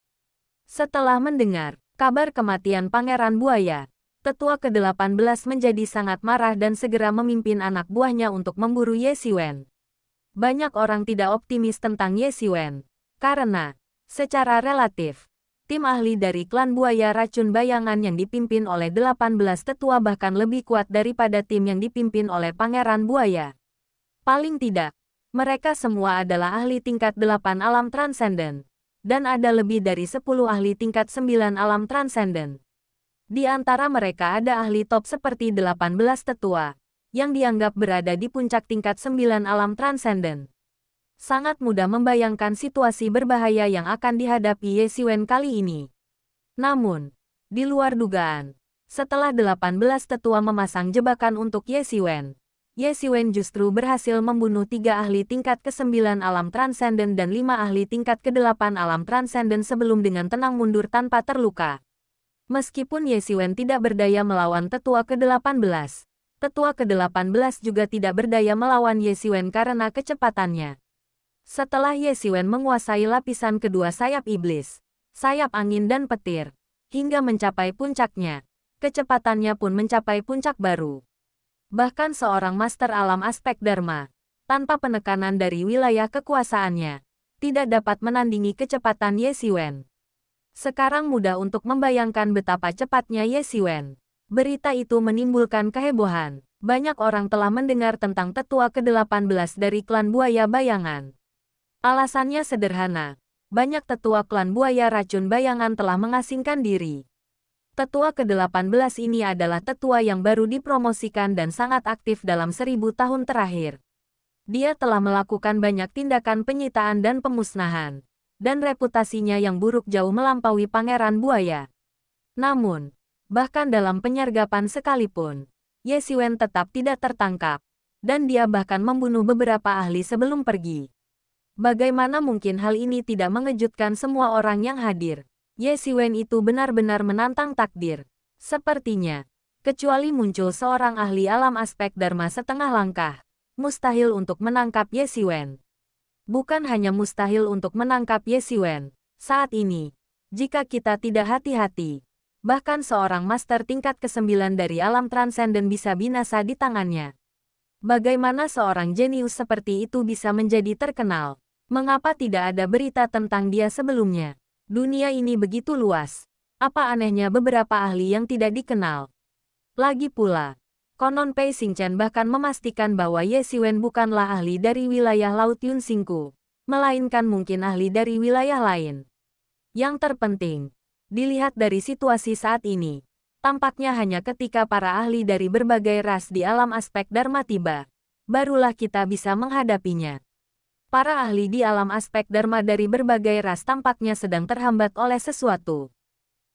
Setelah mendengar kabar kematian Pangeran Buaya, Tetua ke-18 menjadi sangat marah dan segera memimpin anak buahnya untuk memburu Ye Xiwen. Banyak orang tidak optimis tentang Ye Xiwen, karena, secara relatif, tim ahli dari klan buaya racun bayangan yang dipimpin oleh 18 tetua bahkan lebih kuat daripada tim yang dipimpin oleh Pangeran Buaya. Paling tidak, mereka semua adalah ahli tingkat 8 alam transenden, dan ada lebih dari 10 ahli tingkat 9 alam transenden. Di antara mereka ada ahli top seperti 18 tetua, yang dianggap berada di puncak tingkat 9 alam transenden. Sangat mudah membayangkan situasi berbahaya yang akan dihadapi Ye Xiwen kali ini. Namun, di luar dugaan, setelah 18 tetua memasang jebakan untuk Ye Xiwen justru berhasil membunuh 3 ahli tingkat ke-9 alam transenden dan 5 ahli tingkat ke-8 alam transenden sebelum dengan tenang mundur tanpa terluka. Meskipun Ye Xiwen tidak berdaya melawan tetua ke-18, tetua ke-18 juga tidak berdaya melawan Ye Xiwen karena kecepatannya. Setelah Ye Xiwen menguasai lapisan kedua sayap iblis, sayap angin dan petir, hingga mencapai puncaknya, kecepatannya pun mencapai puncak baru. Bahkan seorang master alam aspek Dharma, tanpa penekanan dari wilayah kekuasaannya, tidak dapat menandingi kecepatan Ye Xiwen. Sekarang mudah untuk membayangkan betapa cepatnya Ye Xiwen. Berita itu menimbulkan kehebohan. Banyak orang telah mendengar tentang tetua ke-18 dari klan buaya bayangan. Alasannya sederhana. Banyak tetua klan buaya racun bayangan telah mengasingkan diri. Tetua ke-18 ini adalah tetua yang baru dipromosikan dan sangat aktif dalam 1000 tahun terakhir. Dia telah melakukan banyak tindakan penyitaan dan pemusnahan, dan reputasinya yang buruk jauh melampaui Pangeran Buaya. Namun, bahkan dalam penyergapan sekalipun, Ye Xiwen tetap tidak tertangkap, dan dia bahkan membunuh beberapa ahli sebelum pergi. Bagaimana mungkin hal ini tidak mengejutkan semua orang yang hadir? Ye Xiwen itu benar-benar menantang takdir. Sepertinya, kecuali muncul seorang ahli alam aspek Dharma setengah langkah, mustahil untuk menangkap Ye Xiwen. Bukan hanya mustahil untuk menangkap Ye Xiwen, saat ini, jika kita tidak hati-hati, bahkan seorang master tingkat ke-9 dari alam transenden bisa binasa di tangannya. Bagaimana seorang jenius seperti itu bisa menjadi terkenal? Mengapa tidak ada berita tentang dia sebelumnya? Dunia ini begitu luas. Apa anehnya beberapa ahli yang tidak dikenal? Lagi pula, konon Pei Xingchen bahkan memastikan bahwa Ye Xiwen bukanlah ahli dari wilayah Laut Yunsingku, melainkan mungkin ahli dari wilayah lain. Yang terpenting, dilihat dari situasi saat ini, tampaknya hanya ketika para ahli dari berbagai ras di alam aspek Dharma tiba, barulah kita bisa menghadapinya. Para ahli di alam aspek Dharma dari berbagai ras tampaknya sedang terhambat oleh sesuatu.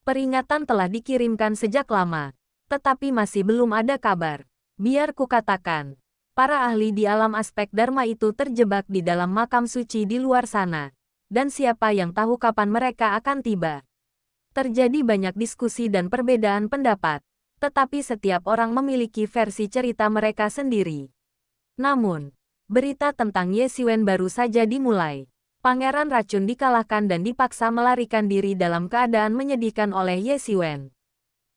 Peringatan telah dikirimkan sejak lama, tetapi masih belum ada kabar. Biar kukatakan, para ahli di alam aspek Dharma itu terjebak di dalam makam suci di luar sana, dan siapa yang tahu kapan mereka akan tiba. Terjadi banyak diskusi dan perbedaan pendapat, tetapi setiap orang memiliki versi cerita mereka sendiri. Namun, berita tentang Ye Xiwen baru saja dimulai. Pangeran Racun dikalahkan dan dipaksa melarikan diri dalam keadaan menyedihkan oleh Ye Xiwen.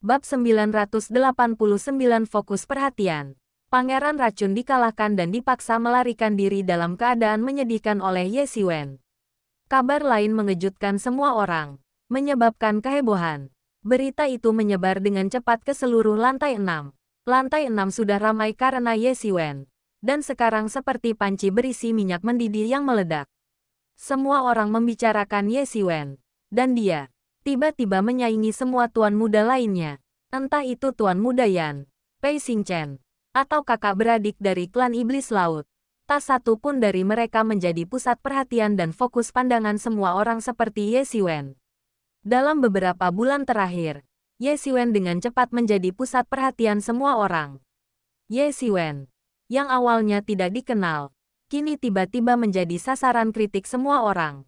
Bab 989 Fokus perhatian. Pangeran Racun dikalahkan dan dipaksa melarikan diri dalam keadaan menyedihkan oleh Ye Xiwen. Kabar lain mengejutkan semua orang, menyebabkan kehebohan. Berita itu menyebar dengan cepat ke seluruh lantai 6. Lantai 6 sudah ramai karena Ye Xiwen, dan sekarang seperti panci berisi minyak mendidih yang meledak. Semua orang membicarakan Ye Xiwen, dan dia tiba-tiba menyaingi semua tuan muda lainnya. Entah itu Tuan Muda Yan, Pei Xingchen, atau kakak beradik dari klan Iblis Laut. Tak satu pun dari mereka menjadi pusat perhatian dan fokus pandangan semua orang seperti Ye Xiwen. Dalam beberapa bulan terakhir, Ye Xiwen dengan cepat menjadi pusat perhatian semua orang. Ye Xiwen, yang awalnya tidak dikenal, kini tiba-tiba menjadi sasaran kritik semua orang.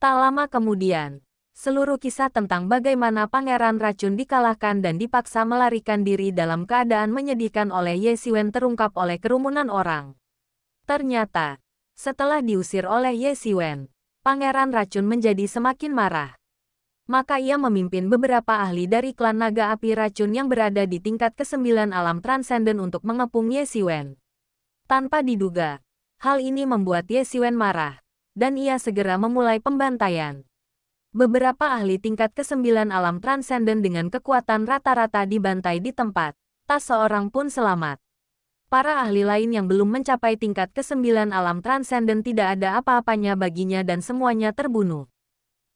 Tak lama kemudian, seluruh kisah tentang bagaimana Pangeran Racun dikalahkan dan dipaksa melarikan diri dalam keadaan menyedihkan oleh Ye Xiwen terungkap oleh kerumunan orang. Ternyata, setelah diusir oleh Ye Xiwen, Pangeran Racun menjadi semakin marah. Maka ia memimpin beberapa ahli dari klan naga api racun yang berada di tingkat ke-9 alam transenden untuk mengepung Ye Xiwen. Tanpa diduga, hal ini membuat Ye Xiwen marah, dan ia segera memulai pembantaian. Beberapa ahli tingkat ke-9 alam transenden dengan kekuatan rata-rata dibantai di tempat, tak seorang pun selamat. Para ahli lain yang belum mencapai tingkat ke-9 alam transenden tidak ada apa-apanya baginya dan semuanya terbunuh.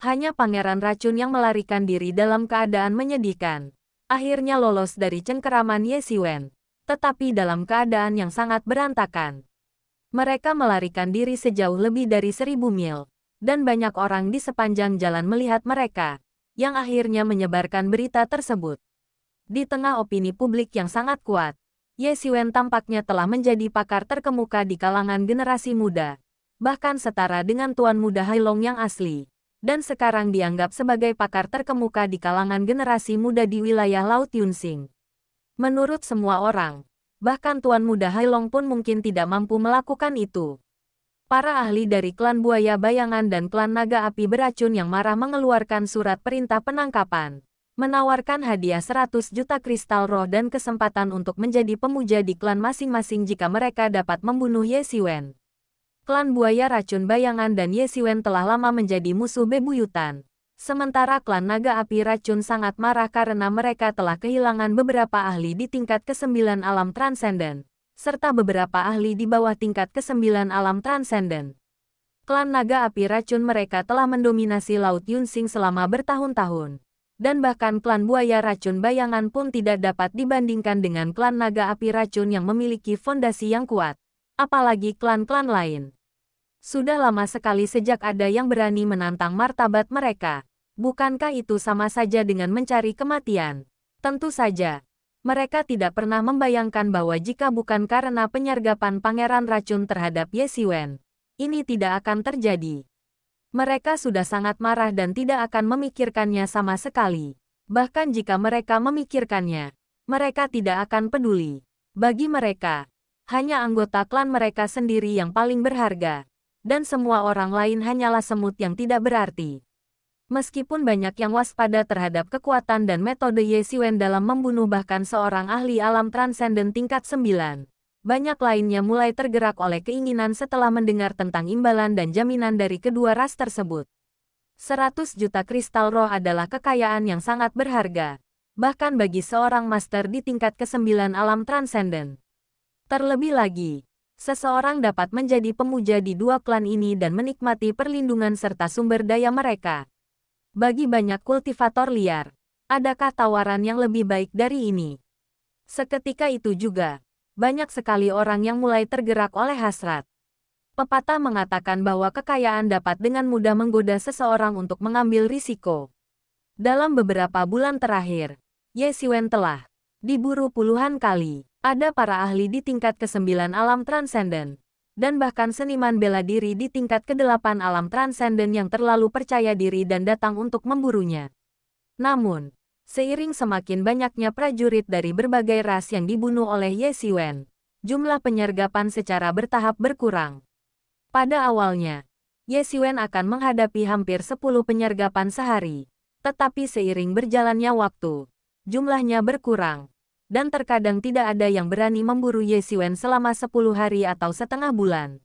Hanya Pangeran Racun yang melarikan diri dalam keadaan menyedihkan. Akhirnya lolos dari cengkeraman Ye Xiwen, tetapi dalam keadaan yang sangat berantakan. Mereka melarikan diri sejauh lebih dari 1000 mil, dan banyak orang di sepanjang jalan melihat mereka, yang akhirnya menyebarkan berita tersebut. Di tengah opini publik yang sangat kuat, Ye Xiwen tampaknya telah menjadi pakar terkemuka di kalangan generasi muda, bahkan setara dengan Tuan Muda Hailong yang asli. Dan sekarang dianggap sebagai pakar terkemuka di kalangan generasi muda di wilayah Laut Yunsing. Menurut semua orang, bahkan Tuan Muda Hailong pun mungkin tidak mampu melakukan itu. Para ahli dari klan buaya bayangan dan klan naga api beracun yang marah mengeluarkan surat perintah penangkapan, menawarkan hadiah 100 juta kristal roh dan kesempatan untuk menjadi pemuja di klan masing-masing jika mereka dapat membunuh Ye Xiwen. Klan buaya racun bayangan dan Ye Xiwen telah lama menjadi musuh bebuyutan. Sementara klan naga api racun sangat marah karena mereka telah kehilangan beberapa ahli di tingkat ke-9 alam transenden, serta beberapa ahli di bawah tingkat ke-9 alam transenden. Klan naga api racun mereka telah mendominasi Laut Yunsing selama bertahun-tahun. Dan bahkan klan buaya racun bayangan pun tidak dapat dibandingkan dengan klan naga api racun yang memiliki fondasi yang kuat. Apalagi klan-klan lain. Sudah lama sekali sejak ada yang berani menantang martabat mereka. Bukankah itu sama saja dengan mencari kematian? Tentu saja. Mereka tidak pernah membayangkan bahwa jika bukan karena penyergapan Pangeran Racun terhadap Ye Xiwen, ini tidak akan terjadi. Mereka sudah sangat marah dan tidak akan memikirkannya sama sekali. Bahkan jika mereka memikirkannya, mereka tidak akan peduli. Bagi mereka, hanya anggota klan mereka sendiri yang paling berharga. Dan semua orang lain hanyalah semut yang tidak berarti. Meskipun banyak yang waspada terhadap kekuatan dan metode Ye Xiwen dalam membunuh bahkan seorang ahli alam transenden tingkat 9, banyak lainnya mulai tergerak oleh keinginan setelah mendengar tentang imbalan dan jaminan dari kedua ras tersebut. 100 juta kristal roh adalah kekayaan yang sangat berharga, bahkan bagi seorang master di tingkat ke-9 alam transenden. Terlebih lagi, seseorang dapat menjadi pemuja di dua klan ini dan menikmati perlindungan serta sumber daya mereka. Bagi banyak kultivator liar, adakah tawaran yang lebih baik dari ini? Seketika itu juga, banyak sekali orang yang mulai tergerak oleh hasrat. Pepatah mengatakan bahwa kekayaan dapat dengan mudah menggoda seseorang untuk mengambil risiko. Dalam beberapa bulan terakhir, Ye Xiwen telah diburu puluhan kali. Ada para ahli di tingkat ke-9 alam transenden, dan bahkan seniman bela diri di tingkat ke-8 alam transenden yang terlalu percaya diri dan datang untuk memburunya. Namun, seiring semakin banyaknya prajurit dari berbagai ras yang dibunuh oleh Ye Xiwen, jumlah penyergapan secara bertahap berkurang. Pada awalnya, Ye Xiwen akan menghadapi hampir 10 penyergapan sehari, tetapi seiring berjalannya waktu, jumlahnya berkurang. Dan terkadang tidak ada yang berani memburu Ye Xiwen selama 10 hari atau setengah bulan.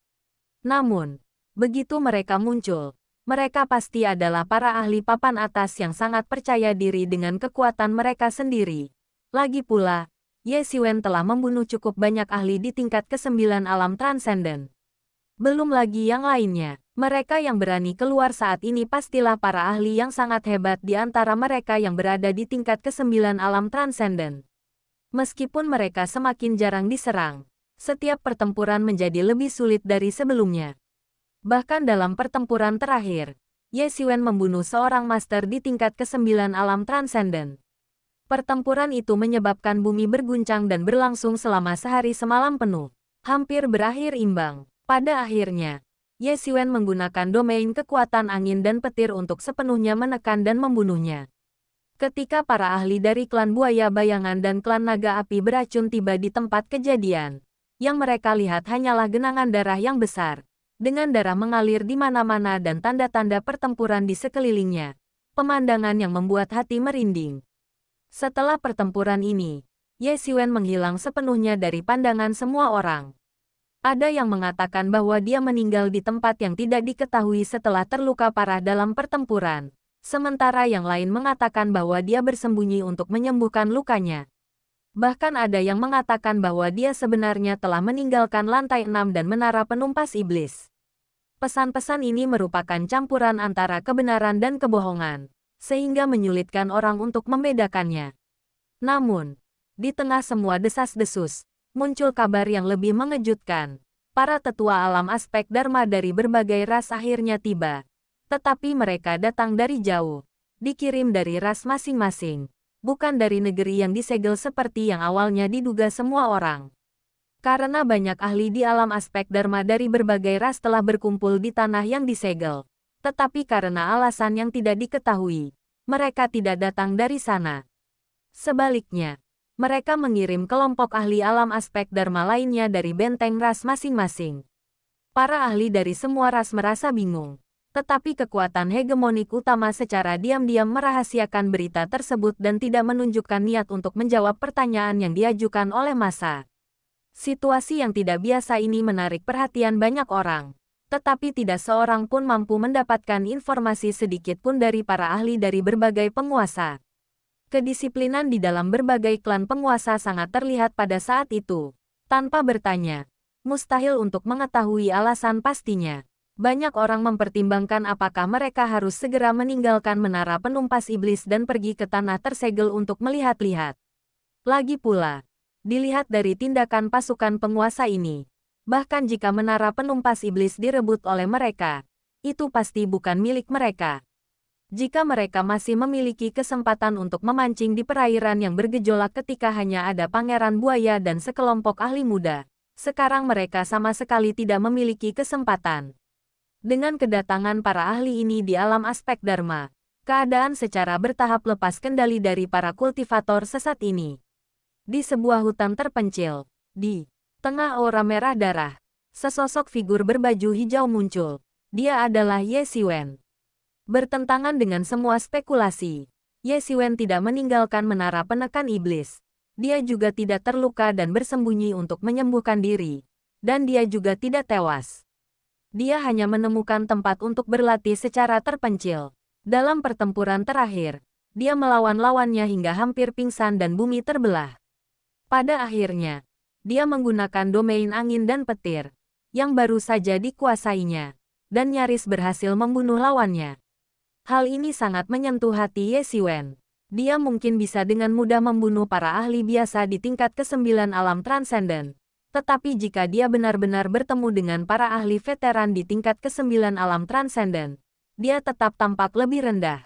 Namun, begitu mereka muncul, mereka pasti adalah para ahli papan atas yang sangat percaya diri dengan kekuatan mereka sendiri. Lagi pula, Ye Xiwen telah membunuh cukup banyak ahli di tingkat ke-9 alam transenden. Belum lagi yang lainnya, mereka yang berani keluar saat ini pastilah para ahli yang sangat hebat di antara mereka yang berada di tingkat ke-9 alam transenden. Meskipun mereka semakin jarang diserang, setiap pertempuran menjadi lebih sulit dari sebelumnya. Bahkan dalam pertempuran terakhir, Ye Xiwen membunuh seorang master di tingkat ke-9 alam transenden. Pertempuran itu menyebabkan bumi berguncang dan berlangsung selama sehari semalam penuh. Hampir berakhir imbang. Pada akhirnya, Ye Xiwen menggunakan domain kekuatan angin dan petir untuk sepenuhnya menekan dan membunuhnya. Ketika para ahli dari klan buaya bayangan dan klan naga api beracun tiba di tempat kejadian, yang mereka lihat hanyalah genangan darah yang besar, dengan darah mengalir di mana-mana dan tanda-tanda pertempuran di sekelilingnya, pemandangan yang membuat hati merinding. Setelah pertempuran ini, Ye Xiwen menghilang sepenuhnya dari pandangan semua orang. Ada yang mengatakan bahwa dia meninggal di tempat yang tidak diketahui setelah terluka parah dalam pertempuran. Sementara yang lain mengatakan bahwa dia bersembunyi untuk menyembuhkan lukanya. Bahkan ada yang mengatakan bahwa dia sebenarnya telah meninggalkan lantai 6 dan menara penumpas iblis. Pesan-pesan ini merupakan campuran antara kebenaran dan kebohongan, sehingga menyulitkan orang untuk membedakannya. Namun, di tengah semua desas-desus, muncul kabar yang lebih mengejutkan. Para tetua alam aspek Dharma dari berbagai ras akhirnya tiba. Tetapi mereka datang dari jauh, dikirim dari ras masing-masing, bukan dari negeri yang disegel seperti yang awalnya diduga semua orang. Karena banyak ahli di alam aspek Dharma dari berbagai ras telah berkumpul di tanah yang disegel, tetapi karena alasan yang tidak diketahui, mereka tidak datang dari sana. Sebaliknya, mereka mengirim kelompok ahli alam aspek Dharma lainnya dari benteng ras masing-masing. Para ahli dari semua ras merasa bingung. Tetapi kekuatan hegemonik utama secara diam-diam merahasiakan berita tersebut dan tidak menunjukkan niat untuk menjawab pertanyaan yang diajukan oleh massa. Situasi yang tidak biasa ini menarik perhatian banyak orang. Tetapi tidak seorang pun mampu mendapatkan informasi sedikit pun dari para ahli dari berbagai penguasa. Kedisiplinan di dalam berbagai klan penguasa sangat terlihat pada saat itu. Tanpa bertanya, mustahil untuk mengetahui alasan pastinya. Banyak orang mempertimbangkan apakah mereka harus segera meninggalkan menara penumpas iblis dan pergi ke tanah tersegel untuk melihat-lihat. Lagi pula, dilihat dari tindakan pasukan penguasa ini, bahkan jika menara penumpas iblis direbut oleh mereka, itu pasti bukan milik mereka. Jika mereka masih memiliki kesempatan untuk memancing di perairan yang bergejolak ketika hanya ada pangeran buaya dan sekelompok ahli muda, sekarang mereka sama sekali tidak memiliki kesempatan. Dengan kedatangan para ahli ini di alam aspek Dharma, keadaan secara bertahap lepas kendali dari para kultivator sesat ini. Di sebuah hutan terpencil, di tengah aura merah darah, sesosok figur berbaju hijau muncul. Dia adalah Ye Xiwen. Bertentangan dengan semua spekulasi, Ye Xiwen tidak meninggalkan menara penekan iblis. Dia juga tidak terluka dan bersembunyi untuk menyembuhkan diri. Dan dia juga tidak tewas. Dia hanya menemukan tempat untuk berlatih secara terpencil. Dalam pertempuran terakhir, dia melawan lawannya hingga hampir pingsan dan bumi terbelah. Pada akhirnya, dia menggunakan domain angin dan petir, yang baru saja dikuasainya, dan nyaris berhasil membunuh lawannya. Hal ini sangat menyentuh hati Ye Xiwen. Dia mungkin bisa dengan mudah membunuh para ahli biasa di tingkat ke-9 alam transenden. Tetapi jika dia benar-benar bertemu dengan para ahli veteran di tingkat ke-9 alam transenden, dia tetap tampak lebih rendah.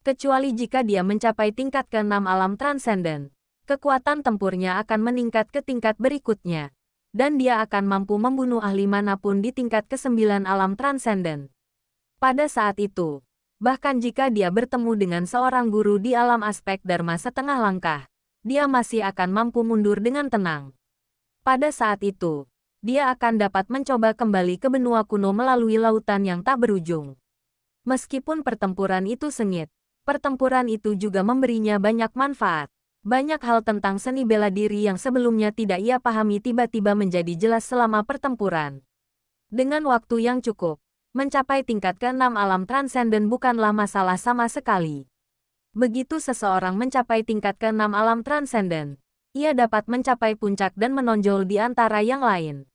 Kecuali jika dia mencapai tingkat ke-6 alam transenden, kekuatan tempurnya akan meningkat ke tingkat berikutnya, dan dia akan mampu membunuh ahli manapun di tingkat ke-9 alam transenden. Pada saat itu, bahkan jika dia bertemu dengan seorang guru di alam aspek Dharma setengah langkah, dia masih akan mampu mundur dengan tenang. Pada saat itu, dia akan dapat mencoba kembali ke benua kuno melalui lautan yang tak berujung. Meskipun pertempuran itu sengit, pertempuran itu juga memberinya banyak manfaat. Banyak hal tentang seni bela diri yang sebelumnya tidak ia pahami tiba-tiba menjadi jelas selama pertempuran. Dengan waktu yang cukup, mencapai tingkat ke-6 alam transenden bukanlah masalah sama sekali. Begitu seseorang mencapai tingkat ke-6 alam transenden, ia dapat mencapai puncak dan menonjol di antara yang lain.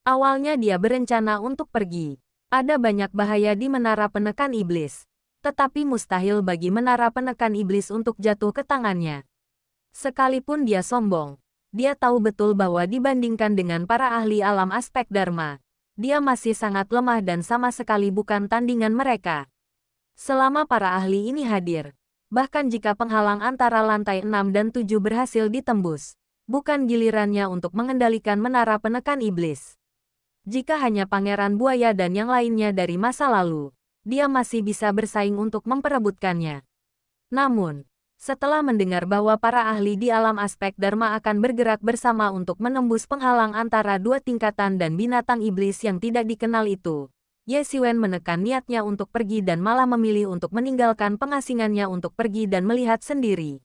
Awalnya dia berencana untuk pergi. Ada banyak bahaya di menara penekan iblis. Tetapi mustahil bagi menara penekan iblis untuk jatuh ke tangannya. Sekalipun dia sombong, dia tahu betul bahwa dibandingkan dengan para ahli alam aspek Dharma, dia masih sangat lemah dan sama sekali bukan tandingan mereka. Selama para ahli ini hadir, bahkan jika penghalang antara lantai 6 dan 7 berhasil ditembus, bukan gilirannya untuk mengendalikan menara penekan iblis. Jika hanya Pangeran Buaya dan yang lainnya dari masa lalu, dia masih bisa bersaing untuk memperebutkannya. Namun, setelah mendengar bahwa para ahli di alam aspek Dharma akan bergerak bersama untuk menembus penghalang antara dua tingkatan dan binatang iblis yang tidak dikenal itu, Ye Xiwen menekan niatnya untuk pergi dan malah memilih untuk meninggalkan pengasingannya untuk pergi dan melihat sendiri.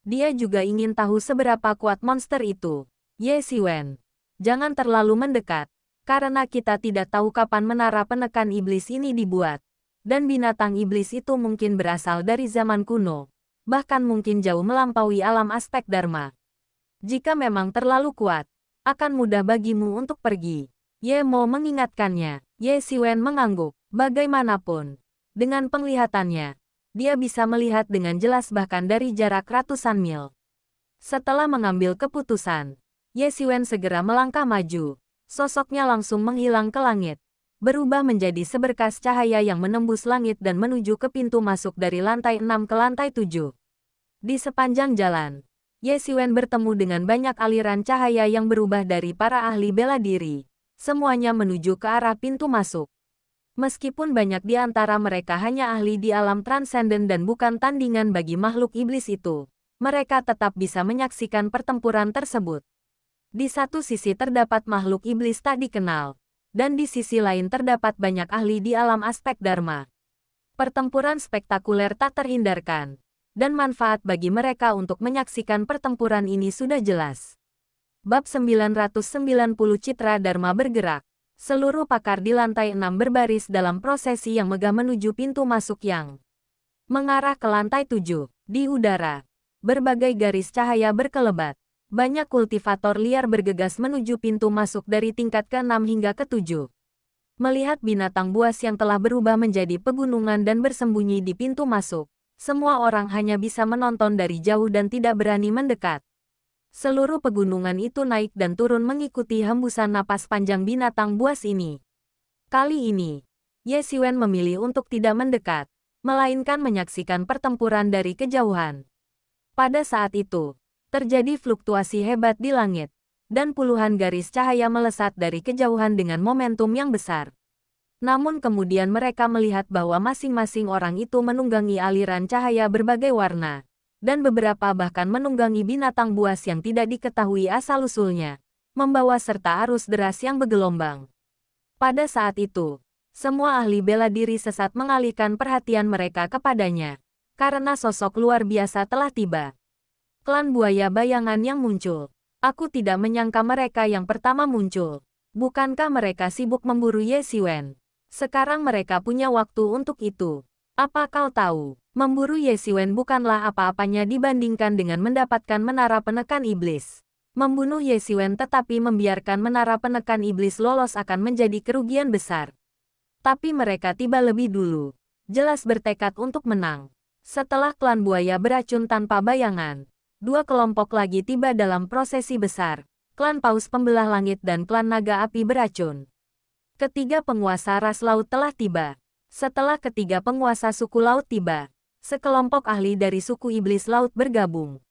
Dia juga ingin tahu seberapa kuat monster itu. Ye Xiwen, jangan terlalu mendekat, karena kita tidak tahu kapan menara penekan iblis ini dibuat. Dan binatang iblis itu mungkin berasal dari zaman kuno, bahkan mungkin jauh melampaui alam aspek Dharma. Jika memang terlalu kuat, akan mudah bagimu untuk pergi. Ye Mo mengingatkannya. Ye Xiwen mengangguk. Bagaimanapun, dengan penglihatannya, dia bisa melihat dengan jelas bahkan dari jarak ratusan mil. Setelah mengambil keputusan, Ye Xiwen segera melangkah maju. Sosoknya langsung menghilang ke langit, berubah menjadi seberkas cahaya yang menembus langit dan menuju ke pintu masuk dari lantai 6 ke lantai 7. Di sepanjang jalan, Ye Xiwen bertemu dengan banyak aliran cahaya yang berubah dari para ahli bela diri. Semuanya menuju ke arah pintu masuk. Meskipun banyak di antara mereka hanya ahli di alam transenden dan bukan tandingan bagi makhluk iblis itu, mereka tetap bisa menyaksikan pertempuran tersebut. Di satu sisi terdapat makhluk iblis tak dikenal. dan di sisi lain terdapat banyak ahli di alam aspek Dharma. Pertempuran spektakuler tak terhindarkan, dan manfaat bagi mereka untuk menyaksikan pertempuran ini sudah jelas. Bab 990 Citra Dharma bergerak. Seluruh pakar di lantai 6 berbaris dalam prosesi yang megah menuju pintu masuk yang mengarah ke lantai 7. Di udara, berbagai garis cahaya berkelebat. Banyak kultivator liar bergegas menuju pintu masuk dari tingkat ke-6 hingga ke-7. Melihat binatang buas yang telah berubah menjadi pegunungan dan bersembunyi di pintu masuk, semua orang hanya bisa menonton dari jauh dan tidak berani mendekat. Seluruh pegunungan itu naik dan turun mengikuti hembusan napas panjang binatang buas ini. Kali ini, Ye Xiwen memilih untuk tidak mendekat, melainkan menyaksikan pertempuran dari kejauhan. Pada saat itu, terjadi fluktuasi hebat di langit, dan puluhan garis cahaya melesat dari kejauhan dengan momentum yang besar. Namun kemudian mereka melihat bahwa masing-masing orang itu menunggangi aliran cahaya berbagai warna, dan beberapa bahkan menunggangi binatang buas yang tidak diketahui asal-usulnya, membawa serta arus deras yang bergelombang. Pada saat itu, semua ahli bela diri sesat mengalihkan perhatian mereka kepadanya, karena sosok luar biasa telah tiba. Klan buaya bayangan yang muncul. Aku tidak menyangka mereka yang pertama muncul. Bukankah mereka sibuk memburu Ye Xiwen? Sekarang mereka punya waktu untuk itu. Apa kau tahu, memburu Ye Xiwen bukanlah apa-apanya dibandingkan dengan mendapatkan menara penekan iblis. Membunuh Ye Xiwen tetapi membiarkan menara penekan iblis lolos akan menjadi kerugian besar. Tapi mereka tiba lebih dulu. Jelas bertekad untuk menang. Setelah klan buaya beracun tanpa bayangan, dua kelompok lagi tiba dalam prosesi besar, klan paus pembelah langit dan klan naga api beracun. Ketiga penguasa ras laut telah tiba. Setelah ketiga penguasa suku laut tiba, sekelompok ahli dari suku iblis laut bergabung.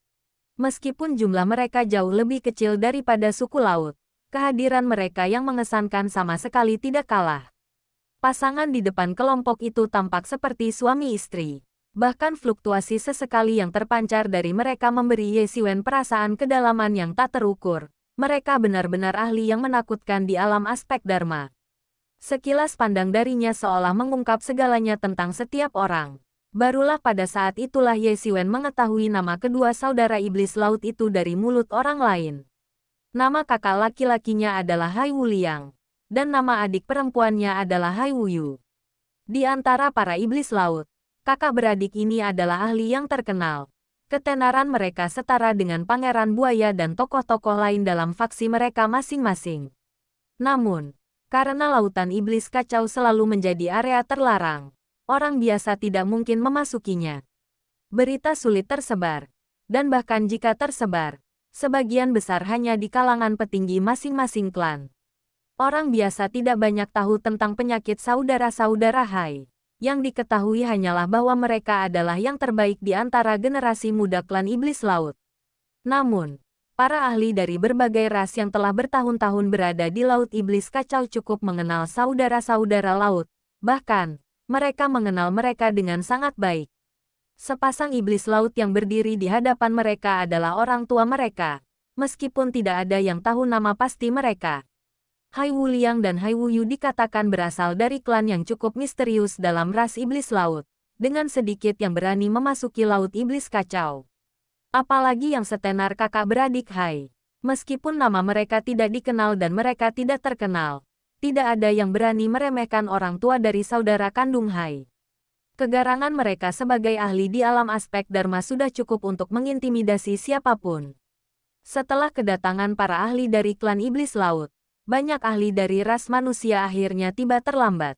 Meskipun jumlah mereka jauh lebih kecil daripada suku laut, kehadiran mereka yang mengesankan sama sekali tidak kalah. Pasangan di depan kelompok itu tampak seperti suami istri. Bahkan fluktuasi sesekali yang terpancar dari mereka memberi Ye Xiwen perasaan kedalaman yang tak terukur. Mereka benar-benar ahli yang menakutkan di alam aspek Dharma. Sekilas pandang darinya seolah mengungkap segalanya tentang setiap orang. Barulah pada saat itulah Ye Xiwen mengetahui nama kedua saudara iblis laut itu dari mulut orang lain. Nama kakak laki-lakinya adalah Hai Wu Liang, dan nama adik perempuannya adalah Hai Wu Yu. Di antara para iblis laut, kakak beradik ini adalah ahli yang terkenal. Ketenaran mereka setara dengan Pangeran Buaya dan tokoh-tokoh lain dalam faksi mereka masing-masing. Namun, karena lautan iblis kacau selalu menjadi area terlarang, orang biasa tidak mungkin memasukinya. Berita sulit tersebar, dan bahkan jika tersebar, sebagian besar hanya di kalangan petinggi masing-masing klan. Orang biasa tidak banyak tahu tentang penyakit saudara-saudara Hai. Yang diketahui hanyalah bahwa mereka adalah yang terbaik di antara generasi muda klan iblis laut. Namun, para ahli dari berbagai ras yang telah bertahun-tahun berada di laut iblis kacau cukup mengenal saudara-saudara laut. Bahkan, mereka mengenal mereka dengan sangat baik. Sepasang iblis laut yang berdiri di hadapan mereka adalah orang tua mereka, meskipun tidak ada yang tahu nama pasti mereka. Hai Wu Liang dan Hai Wu Yu dikatakan berasal dari klan yang cukup misterius dalam ras iblis laut, dengan sedikit yang berani memasuki laut iblis kacau. Apalagi yang setenar kakak beradik Hai. Meskipun nama mereka tidak dikenal dan mereka tidak terkenal, tidak ada yang berani meremehkan orang tua dari saudara kandung Hai. Kegarangan mereka sebagai ahli di alam aspek Dharma sudah cukup untuk mengintimidasi siapapun. Setelah kedatangan para ahli dari klan iblis laut, banyak ahli dari ras manusia akhirnya tiba terlambat.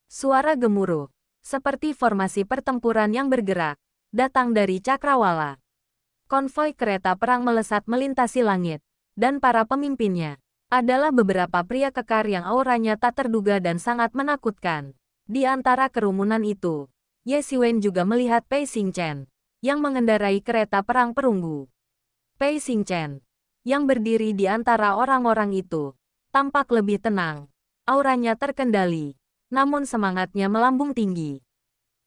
Suara gemuruh, seperti formasi pertempuran yang bergerak, datang dari Cakrawala. Konvoi kereta perang melesat melintasi langit, dan para pemimpinnya adalah beberapa pria kekar yang auranya tak terduga dan sangat menakutkan. Di antara kerumunan itu, Ye Xiwen juga melihat Pei Xingchen, yang mengendarai kereta perang perunggu. Pei Xingchen, yang berdiri di antara orang-orang itu, tampak lebih tenang, auranya terkendali, namun semangatnya melambung tinggi.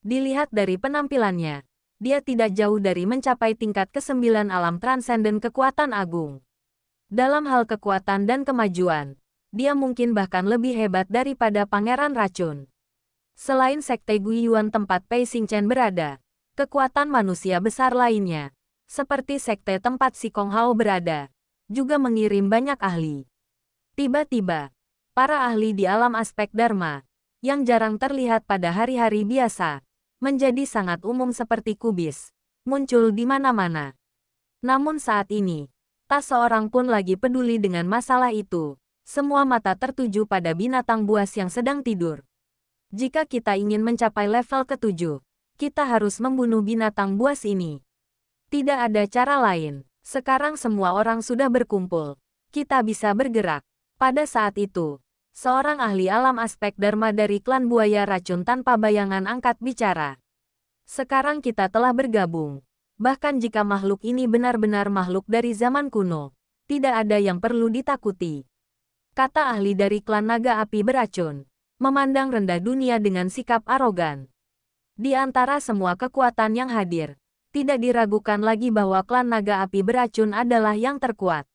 Dilihat dari penampilannya, dia tidak jauh dari mencapai tingkat ke-9 alam transenden kekuatan agung. Dalam hal kekuatan dan kemajuan, dia mungkin bahkan lebih hebat daripada Pangeran Racun. Selain Sekte Guiyuan tempat Pei Xingchen berada, kekuatan manusia besar lainnya, seperti Sekte tempat Si Kong Hao berada, juga mengirim banyak ahli. Tiba-tiba, para ahli di alam aspek Dharma, yang jarang terlihat pada hari-hari biasa, menjadi sangat umum seperti kubis, muncul di mana-mana. Namun saat ini, tak seorang pun lagi peduli dengan masalah itu. Semua mata tertuju pada binatang buas yang sedang tidur. Jika kita ingin mencapai level ke-7, kita harus membunuh binatang buas ini. Tidak ada cara lain. Sekarang semua orang sudah berkumpul. Kita bisa bergerak. Pada saat itu, seorang ahli alam aspek Dharma dari klan buaya racun tanpa bayangan angkat bicara. Sekarang kita telah bergabung. Bahkan jika makhluk ini benar-benar makhluk dari zaman kuno, tidak ada yang perlu ditakuti. Kata ahli dari klan naga api beracun, memandang rendah dunia dengan sikap arogan. Di antara semua kekuatan yang hadir, tidak diragukan lagi bahwa klan naga api beracun adalah yang terkuat.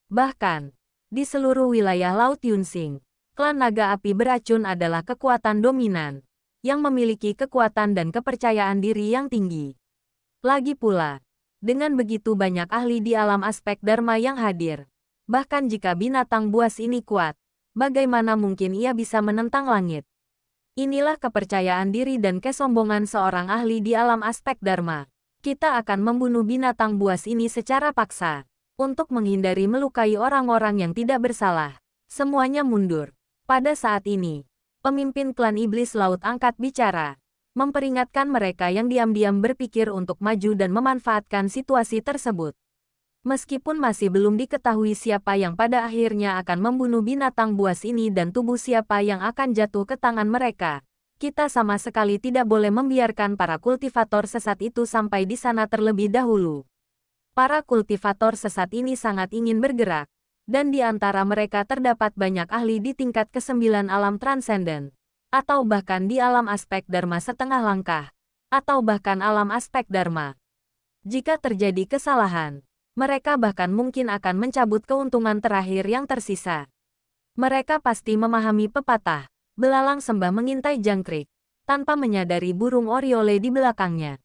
Bahkan, di seluruh wilayah Laut Yunsing, klan naga api beracun adalah kekuatan dominan, yang memiliki kekuatan dan kepercayaan diri yang tinggi. Lagi pula, dengan begitu banyak ahli di alam aspek Dharma yang hadir, bahkan jika binatang buas ini kuat, bagaimana mungkin ia bisa menentang langit? Inilah kepercayaan diri dan kesombongan seorang ahli di alam aspek Dharma. Kita akan membunuh binatang buas ini secara paksa. Untuk menghindari melukai orang-orang yang tidak bersalah, semuanya mundur. Pada saat ini, pemimpin klan iblis laut angkat bicara, memperingatkan mereka yang diam-diam berpikir untuk maju dan memanfaatkan situasi tersebut. Meskipun masih belum diketahui siapa yang pada akhirnya akan membunuh binatang buas ini dan tubuh siapa yang akan jatuh ke tangan mereka, kita sama sekali tidak boleh membiarkan para kultivator sesat itu sampai di sana terlebih dahulu. Para kultivator sesat ini sangat ingin bergerak, dan di antara mereka terdapat banyak ahli di tingkat ke-9 alam transenden, atau bahkan di alam aspek Dharma setengah langkah, atau bahkan alam aspek Dharma. Jika terjadi kesalahan, mereka bahkan mungkin akan mencabut keuntungan terakhir yang tersisa. Mereka pasti memahami pepatah, belalang sembah mengintai jangkrik, tanpa menyadari burung oriole di belakangnya.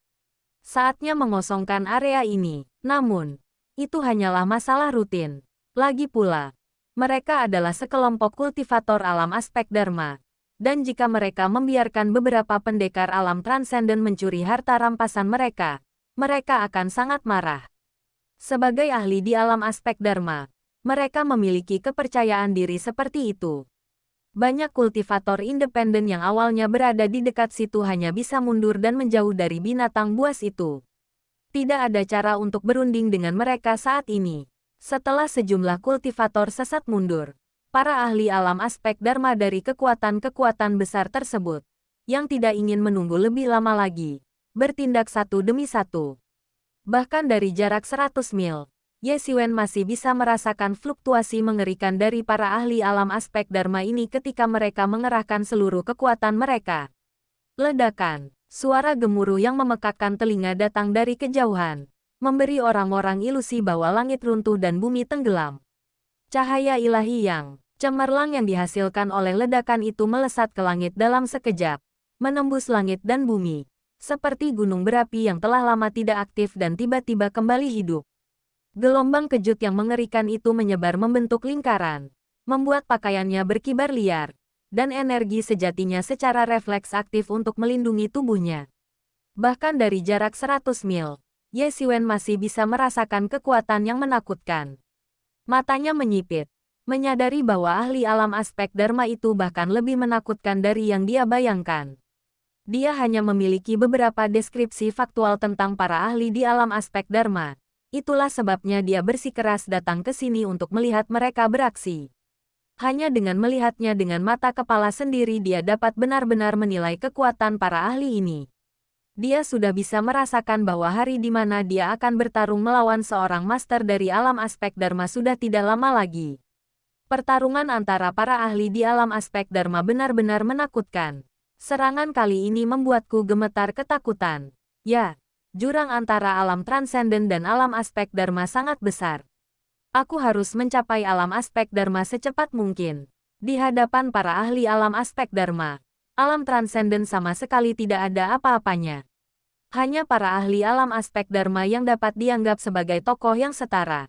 Saatnya mengosongkan area ini, namun, itu hanyalah masalah rutin. Lagi pula, mereka adalah sekelompok kultivator alam aspek Dharma, dan jika mereka membiarkan beberapa pendekar alam transenden mencuri harta rampasan mereka, mereka akan sangat marah. Sebagai ahli di alam aspek Dharma, mereka memiliki kepercayaan diri seperti itu. Banyak kultivator independen yang awalnya berada di dekat situ hanya bisa mundur dan menjauh dari binatang buas itu. Tidak ada cara untuk berunding dengan mereka saat ini. Setelah sejumlah kultivator sesat mundur, para ahli alam aspek Dharma dari kekuatan-kekuatan besar tersebut, yang tidak ingin menunggu lebih lama lagi, bertindak satu demi satu. Bahkan dari jarak 100 mil, Ye Xiwen masih bisa merasakan fluktuasi mengerikan dari para ahli alam aspek Dharma ini ketika mereka mengerahkan seluruh kekuatan mereka. Ledakan, suara gemuruh yang memekakkan telinga datang dari kejauhan, memberi orang-orang ilusi bahwa langit runtuh dan bumi tenggelam. Cahaya ilahi yang cemerlang yang dihasilkan oleh ledakan itu melesat ke langit dalam sekejap, menembus langit dan bumi. Seperti gunung berapi yang telah lama tidak aktif dan tiba-tiba kembali hidup. Gelombang kejut yang mengerikan itu menyebar membentuk lingkaran, membuat pakaiannya berkibar liar, dan energi sejatinya secara refleks aktif untuk melindungi tubuhnya. Bahkan dari jarak 100 mil, Ye Xiwen masih bisa merasakan kekuatan yang menakutkan. Matanya menyipit, menyadari bahwa ahli alam aspek Dharma itu bahkan lebih menakutkan dari yang dia bayangkan. Dia hanya memiliki beberapa deskripsi faktual tentang para ahli di alam aspek Dharma. Itulah sebabnya dia bersikeras datang ke sini untuk melihat mereka beraksi. Hanya dengan melihatnya dengan mata kepala sendiri dia dapat benar-benar menilai kekuatan para ahli ini. Dia sudah bisa merasakan bahwa hari di mana dia akan bertarung melawan seorang master dari alam aspek Dharma sudah tidak lama lagi. Pertarungan antara para ahli di alam aspek Dharma benar-benar menakutkan. Serangan kali ini membuatku gemetar ketakutan. Ya, jurang antara alam transenden dan alam aspek Dharma sangat besar. Aku harus mencapai alam aspek Dharma secepat mungkin. Di hadapan para ahli alam aspek Dharma, alam transenden sama sekali tidak ada apa-apanya. Hanya para ahli alam aspek Dharma yang dapat dianggap sebagai tokoh yang setara.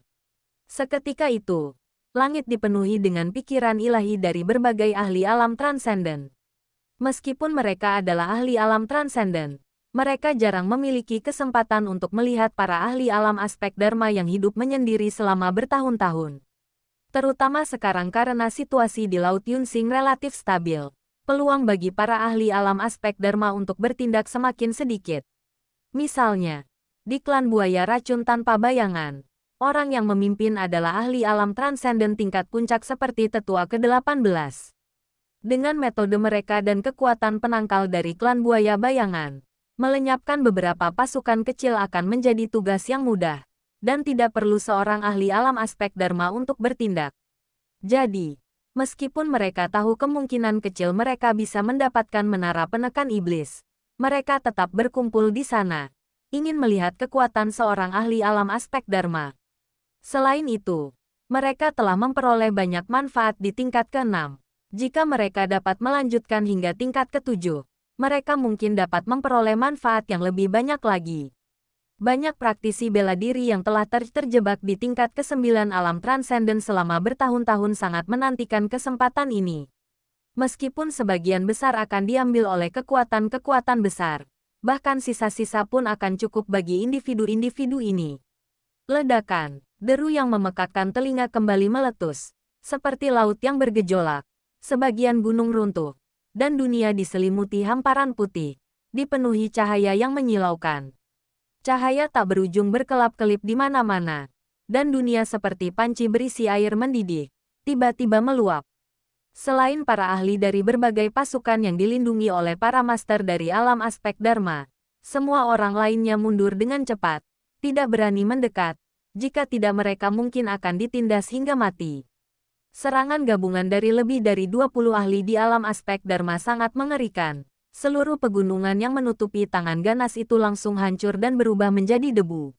Seketika itu, langit dipenuhi dengan pikiran ilahi dari berbagai ahli alam transenden. Meskipun mereka adalah ahli alam transenden, mereka jarang memiliki kesempatan untuk melihat para ahli alam aspek Dharma yang hidup menyendiri selama bertahun-tahun. Terutama sekarang karena situasi di Laut Yunsing relatif stabil, peluang bagi para ahli alam aspek Dharma untuk bertindak semakin sedikit. Misalnya, di klan buaya racun tanpa bayangan, orang yang memimpin adalah ahli alam transenden tingkat puncak seperti tetua ke-18. Dengan metode mereka dan kekuatan penangkal dari klan buaya bayangan, melenyapkan beberapa pasukan kecil akan menjadi tugas yang mudah, dan tidak perlu seorang ahli alam aspek Dharma untuk bertindak. Jadi, meskipun mereka tahu kemungkinan kecil mereka bisa mendapatkan menara penekan iblis, mereka tetap berkumpul di sana, ingin melihat kekuatan seorang ahli alam aspek Dharma. Selain itu, mereka telah memperoleh banyak manfaat di tingkat ke-6. Jika mereka dapat melanjutkan hingga tingkat ke-7, mereka mungkin dapat memperoleh manfaat yang lebih banyak lagi. Banyak praktisi bela diri yang telah terjebak di tingkat ke-9 alam transenden selama bertahun-tahun sangat menantikan kesempatan ini. Meskipun sebagian besar akan diambil oleh kekuatan-kekuatan besar, bahkan sisa-sisa pun akan cukup bagi individu-individu ini. Ledakan, deru yang memekakkan telinga kembali meletus, seperti laut yang bergejolak. Sebagian gunung runtuh, dan dunia diselimuti hamparan putih, dipenuhi cahaya yang menyilaukan. Cahaya tak berujung berkelap-kelip di mana-mana, dan dunia seperti panci berisi air mendidih, tiba-tiba meluap. Selain para ahli dari berbagai pasukan yang dilindungi oleh para master dari alam aspek Dharma, semua orang lainnya mundur dengan cepat, tidak berani mendekat, jika tidak mereka mungkin akan ditindas hingga mati. Serangan gabungan dari lebih dari 20 ahli di alam aspek Dharma sangat mengerikan. Seluruh pegunungan yang menutupi tangan ganas itu langsung hancur dan berubah menjadi debu.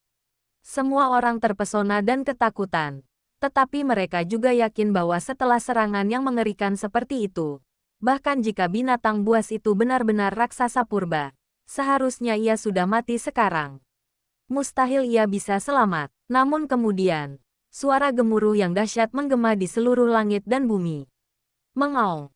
Semua orang terpesona dan ketakutan. Tetapi mereka juga yakin bahwa setelah serangan yang mengerikan seperti itu, bahkan jika binatang buas itu benar-benar raksasa purba, seharusnya ia sudah mati sekarang. Mustahil ia bisa selamat. Namun kemudian, suara gemuruh yang dahsyat menggema di seluruh langit dan bumi. Mengaung.